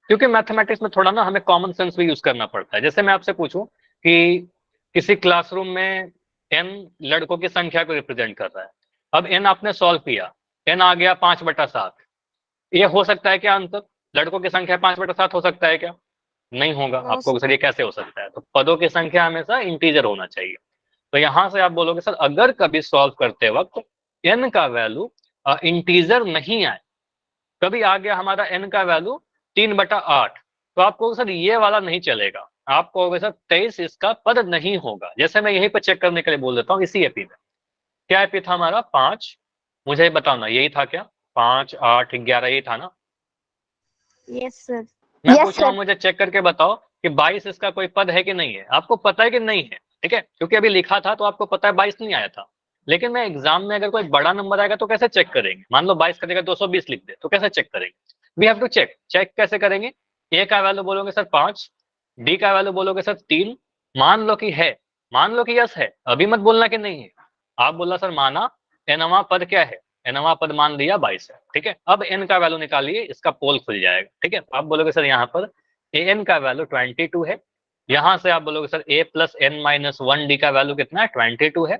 क्योंकि मैथमेटिक्स में थोड़ा ना हमें कॉमन सेंस भी यूज करना पड़ता है। जैसे मैं आपसे पूछूं कि किसी क्लासरूम में n लड़कों की संख्या को रिप्रेजेंट कर रहा है, अब n आपने सॉल्व किया, n आ गया 5/7, ये हो सकता है क्या आंसर? लड़कों की संख्या 5/7 हो सकता है क्या? नहीं होगा। नो आपको सर ये कैसे हो सकता है? तो पदों की संख्या हमेशा इंटीजर होना चाहिए। तो यहां से आप बोलोगे सर अगर कभी सॉल्व करते वक्त n का वैल्यू इंटीजर नहीं आए, कभी आ गया हमारा n का वैल्यू 3/8, तो आप कहोगे सर ये वाला नहीं चलेगा, आप कहोगे सर 23 इसका पद नहीं होगा। जैसे मैं यहीं पर चेक करने के लिए बोल देता हूँ, इसी एपी में क्या एपी था हमारा 5, मुझे बताना यही था क्या? 5, 8, 11 यही था ना? Yes sir. मैं पूछ रहा हूँ, मुझे चेक करके बताओ कि 22 इसका कोई पद है कि नहीं है? आपको पता है कि नहीं है? ठीक है, क्योंकि अभी लिखा था तो आपको पता है 22 नहीं आया था, लेकिन मैं एग्जाम में अगर कोई बड़ा नंबर आएगा तो कैसे चेक करेंगे? मान लो 22 का जगह 220 लिख दे तो कैसे चेक करेंगे? We have to check. Check कैसे करेंगे? ए का वैल्यू बोलोगे सर 5, डी का वैल्यू बोलोगे सर 3, मान लो कि है, मान लो कि यस है, अभी मत बोलना कि नहीं है। आप बोला सर माना, एनवा पद क्या है? एनवा पद मान लिया 22 है, ठीक है। अब एन का वैल्यू निकालिए, इसका पोल खुल जाएगा, ठीक है। आप बोलोगे सर यहाँ पर ए एन का वैल्यू 22 है, यहां से आप बोलोगे sir a plus N minus 1 d का वैल्यू कितना है? 22 है।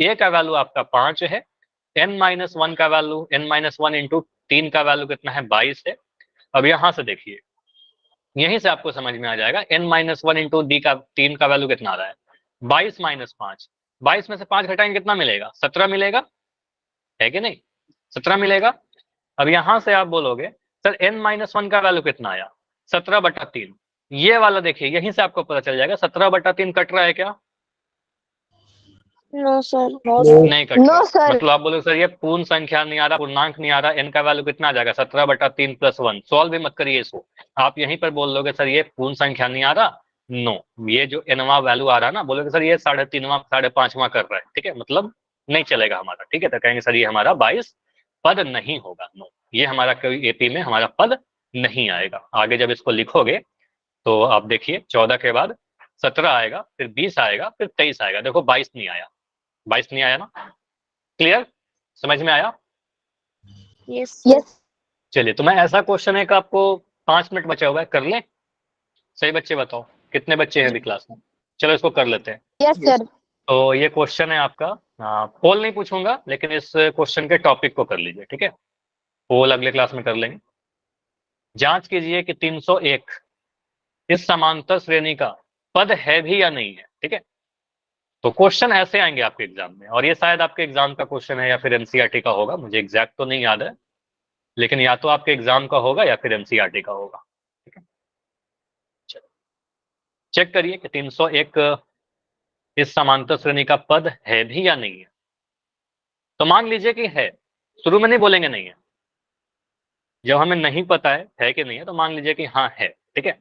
a का वैल्यू आपका 5 है, n माइनस 1 का वैल्यू, n माइनस 1 इंटू 3 का वैल्यू कितना है? 22 है। अब यहां से देखिए, यहीं से आपको समझ में आ जाएगा n माइनस 1 इंटू डी का 3 का वैल्यू कितना आ रहा है? 22 माइनस 5, 22 में से 5 घटाएंगे कितना मिलेगा? 17 मिलेगा, है कि नहीं? 17 मिलेगा। अब यहां से आप बोलोगे सर n माइनस 1 का वैल्यू कितना आया? 17/3। ये वाला देखिए, यहीं से आपको पता चल जाएगा 17/3 कट रहा है क्या? No sir. नहीं कट रहा। मतलब आप बोलोगे सर ये पूर्ण संख्या नहीं आ रहा, पूर्णांक नहीं आ रहा, n का वैल्यू कितना आ जाएगा? 17/3 प्लस 1। सॉल्व भी मत करिए इसको, आप यहीं पर बोल दोगे सर ये पूर्ण संख्या नहीं आ रहा। नो, ये जो nवां वैल्यू आ रहा है ना, बोलोगे सर ये 3.5वां 5.5वां कर रहा है, ठीक है, मतलब नहीं चलेगा हमारा, ठीक है। तो कहेंगे सर ये हमारा 22 पद नहीं होगा। नो, ये हमारा कोई एपी में हमारा पद नहीं आएगा। आगे जब इसको लिखोगे तो आप देखिए 14 के बाद 17 आएगा, फिर 20 आएगा, फिर 23 आएगा। देखो 22 नहीं आया, 22 नहीं आया ना? क्लियर? समझ में आया? Yes yes. चलिए, तो मैं ऐसा क्वेश्चन है कि आपको 5 मिनट बचा हुआ है, कर लें? सही बच्चे बताओ कितने बच्चे हैं अभी क्लास में? चलो इसको कर लेते हैं। Yes sir. तो ये क्वेश्चन है आपका, पोल नहीं पूछूंगा, लेकिन इस क्वेश्चन के टॉपिक को कर लीजिए, ठीक है। पोल अगले क्लास में कर लेंगे। जांच कीजिए कि 301 इस समांतर श्रेणी का पद है भी या नहीं है, ठीक है। तो क्वेश्चन ऐसे आएंगे आपके एग्जाम में, और ये शायद आपके एग्जाम का क्वेश्चन है या फिर एनसीईआरटी का होगा, मुझे एग्जैक्ट तो नहीं याद है, लेकिन या तो आपके एग्जाम का होगा या फिर एनसीईआरटी का होगा, ठीक है। चलो चेक करिए कि 301 इस समांतर श्रेणी का पद है भी या नहीं है। तो मान लीजिए कि है, शुरू में नहीं बोलेंगे नहीं है, जब हमें नहीं पता है कि नहीं है, तो मान लीजिए कि हाँ है, ठीक है।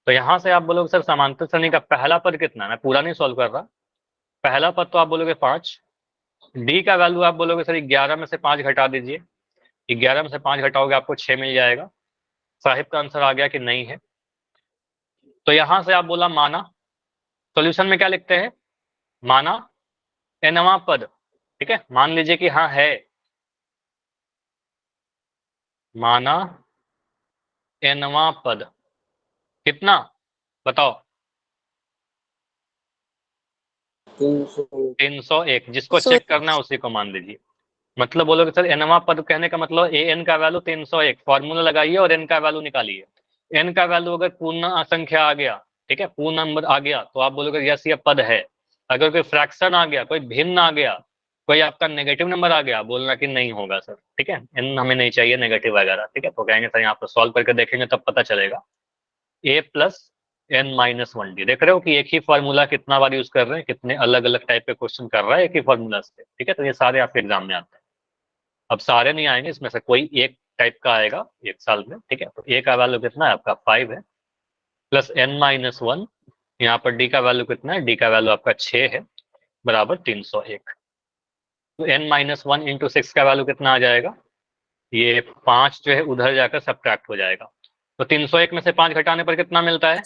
तो यहां से आप बोलोगे सर समांतर श्रेणी का पहला पद कितना है? मैं पूरा नहीं सॉल्व कर रहा, पहला पद तो आप बोलोगे 5, डी का वैल्यू आप बोलोगे सर 11 में से 5 घटा दीजिए, 11 में से 5 घटाओगे आपको 6 मिल जाएगा। साहिब का आंसर आ गया कि नहीं है। तो यहां से आप बोला माना, सॉल्यूशन में क्या लिखते हैं? माना एनवां पद, ठीक है, मान लीजिए कि हाँ है, माना एनवां पद कितना बताओ? 301, जिसको चेक करना है उसी को मान लीजिए। मतलब बोलोगे सर एनवा पद कहने का मतलब ए एन का वैल्यू 301, फॉर्मूला लगाइए और एन का वैल्यू निकालिए। एन का वैल्यू अगर पूर्ण संख्या आ गया, ठीक है, पूर्ण नंबर आ गया, तो आप बोलोगे यस ये पद है। अगर कोई फ्रैक्शन आ गया, कोई भिन्न आ गया, कोई आपका नेगेटिव नंबर आ गया, बोलना कि नहीं होगा सर, ठीक है, एन हमें नहीं चाहिए नेगेटिव वगैरह, ठीक है। तो कहेंगे सर यहाँ पर सॉल्व करके देखेंगे तब पता चलेगा। ए प्लस n-1d। देख रहे हो कि एक ही फॉर्मूला कितना बार यूज कर रहे हैं, कितने अलग अलग टाइप के क्वेश्चन कर रहा है एक ही फॉर्मूला से, ठीक है। तो ये सारे आपके एग्जाम में आते हैं। अब सारे नहीं आएंगे, इसमें से कोई एक टाइप का आएगा एक साल में, ठीक है। तो ए का वैल्यू कितना है आपका 5 है, प्लस n-1, यहाँ पर डी का वैल्यू कितना है, डी का वैल्यू आपका 6 है, बराबर 301। तो n-1 इंटू 6 का वैल्यू कितना आ जाएगा, ये 5 जो है उधर जाकर सब्ट्रैक्ट हो जाएगा। तो 301 में से 5 घटाने पर कितना मिलता है,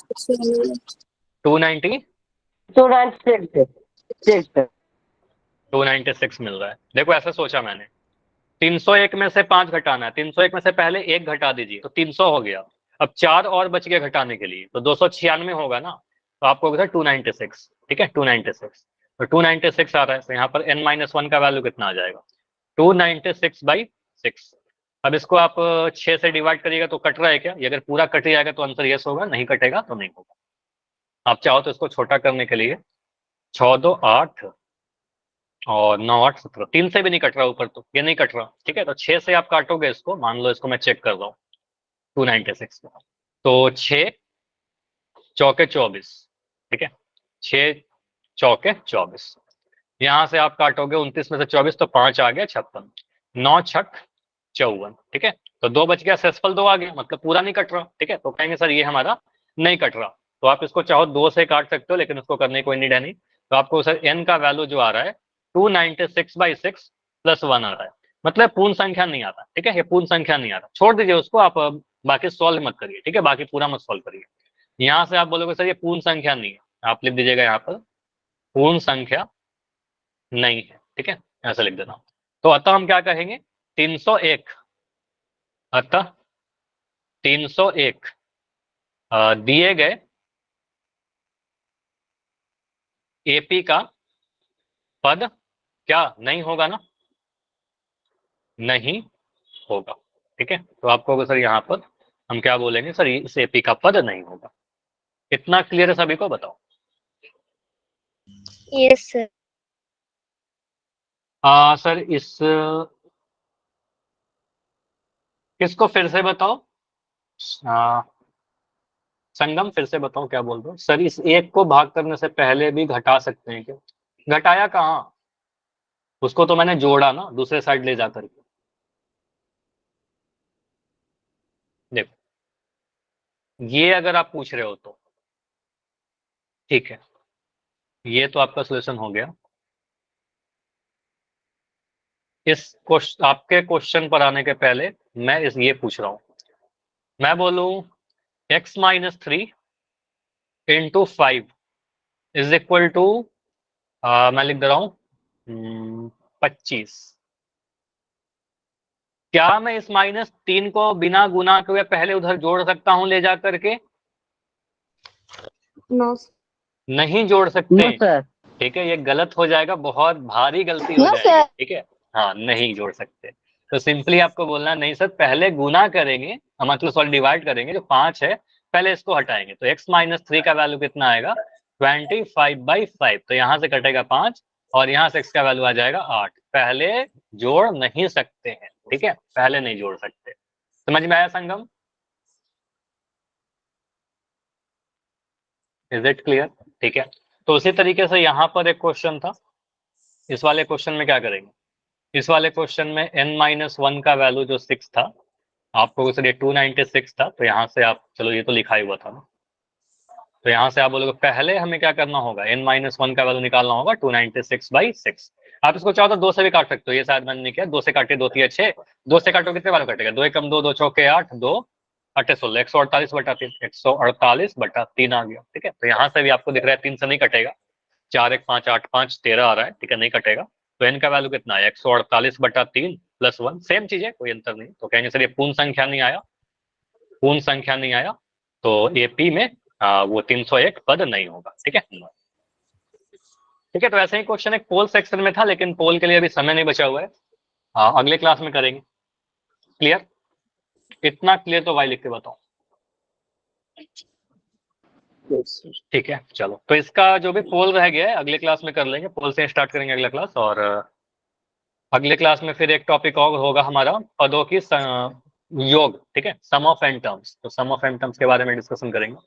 296 296 मिल रहा है। देखो ऐसा सोचा मैंने, 301 में से 5 घटाना है, 301 में से पहले 1 घटा दीजिए तो 300 हो गया। अब 4 और बच गया घटाने के लिए, तो 296 होगा ना, तो आपको होगा 296, ठीक है 296। तो 296 आ रहा है, तो यहाँ पर n-1 का वैल्यू कितना आ जाएगा, 296/6। अब इसको आप 6 से डिवाइड करिएगा तो कट रहा है क्या, ये अगर पूरा कट जाएगा तो आंसर यस होगा, नहीं कटेगा तो नहीं होगा। आप चाहो तो इसको छोटा करने के लिए 6 2 8 और 9 8 17, 3 से भी नहीं कट रहा ऊपर, तो ये नहीं कट रहा, ठीक है। तो 6 से आप काटोगे इसको, मान लो इसको मैं चेक कर रहा हूँ 296 को, तो 6 चौके 24, ठीक है, 6 चौके 24। यहाँ से आप काटोगे 29 में से 24 तो 5 आ गया 56, 9 छक 54, ठीक है। तो 2 बच गया, सेसफल 2 आ गया, मतलब पूरा नहीं कट रहा, ठीक है। तो कहेंगे सर ये हमारा नहीं कट रहा, तो आप इसको चाहो 2 से काट सकते हो, लेकिन उसको करने की कोई नीड है नहीं। तो आपको सर n का वैल्यू जो आ रहा है 296/6 + 1 आ रहा है, मतलब पूर्ण संख्या नहीं आता, ठीक है, ये पूर्ण संख्या नहीं आ रहा, छोड़ दीजिए उसको, आप बाकी सॉल्व मत करिए, ठीक है, बाकी पूरा मत सॉल्व करिए। यहाँ से आप बोलोगे सर ये पूर्ण संख्या नहीं है, आप लिख दीजिएगा यहाँ पर पूर्ण संख्या नहीं है, ठीक है, ऐसा लिख देना। तो अतः हम क्या कहेंगे, 301, अतः 301 दिए गए एपी का पद क्या नहीं होगा ना, नहीं होगा, ठीक है। तो आपको होगा सर यहाँ पर हम क्या बोलेंगे, सर इस एपी का पद नहीं होगा। इतना क्लियर है सभी को, बताओ। Yes sir. सर इस किसको फिर से बताओ, संगम फिर से बताओ क्या बोल रहे हो। सर इस एक को भाग करने से पहले भी घटा सकते हैं क्या, घटाया कहाँ, उसको तो मैंने जोड़ा ना दूसरे साइड ले जाकर के। देखो ये अगर आप पूछ रहे हो तो ठीक है, ये तो आपका सॉल्यूशन हो गया। इस आपके क्वेश्चन पर आने के पहले मैं ये पूछ रहा हूं, मैं बोलूं x-3 × 5 इज इक्वल टू, मैं लिख दे रहा हूं 25। क्या मैं इस -3 को बिना गुना के हुए पहले उधर जोड़ सकता हूं ले जा करके, नो नहीं जोड़ नो सकते, सर, ठीक है, ये गलत हो जाएगा, बहुत भारी गलती हो नो जाएगी, सर। ठीक है। हाँ नहीं जोड़ सकते, तो सिंपली आपको बोलना नहीं सर पहले गुना करेंगे, मतलब सॉरी डिवाइड करेंगे, जो 5 है पहले इसको हटाएंगे, तो x-3 का वैल्यू कितना आएगा 25/5, तो यहाँ से कटेगा 5 और यहाँ से x का वैल्यू आ जाएगा 8। पहले जोड़ नहीं सकते हैं, ठीक है, पहले नहीं जोड़ सकते। समझ में आया संगम, इज इट क्लियर, ठीक है। तो उसी तरीके से यहाँ पर एक क्वेश्चन था, इस वाले क्वेश्चन में क्या करेंगे, इस वाले क्वेश्चन में n-1 का वैल्यू जो 6 था, आपको सर ये 296 था, तो यहाँ से आप, चलो ये तो लिखा ही हुआ था ना, तो यहाँ से आप बोलोगे पहले हमें क्या करना होगा, n-1 का वैल्यू निकालना होगा 296/6। आप इसको चाहो तो 2 से भी काट सकते हो, ये शायद मैंने नहीं किया, 2 से काटे 2 3 6, 2 से काटो कितने बार कटेगा, 2 एकम 2, 2 चौके 8, 2 8 16, 148/3, 148/3 आ गया, ठीक है। तो यहाँ से भी आपको दिख रहा है 3 से नहीं कटेगा, 4 1 5 8 5 13 आ रहा है, ठीक है, नहीं कटेगा। तो n का वैल्यू कितना है 148/3 + 1, सेम चीज है, कोई अंतर नहीं। तो कहेंगे सर ये पूर्ण संख्या नहीं आया, पूर्ण संख्या नहीं आया, तो एपी में वो 301 पद नहीं होगा, ठीक है, ठीक है। तो ऐसे ही क्वेश्चन एक पोल सेक्शन में था, लेकिन पोल के लिए अभी समय नहीं बचा हुआ है, अगले क्लास में करेंगे। क्लियर, इतना क्लियर तो वाई लिख के बताओ, ठीक है। चलो तो इसका जो भी पोल रह गया है अगले क्लास में कर लेंगे, पोल से स्टार्ट करेंगे अगला क्लास, और अगले क्लास में फिर एक टॉपिक और होगा हमारा पदों की योग, ठीक है, सम ऑफ एन टर्म्स, तो सम ऑफ एन टर्म्स के बारे में डिस्कशन करेंगे।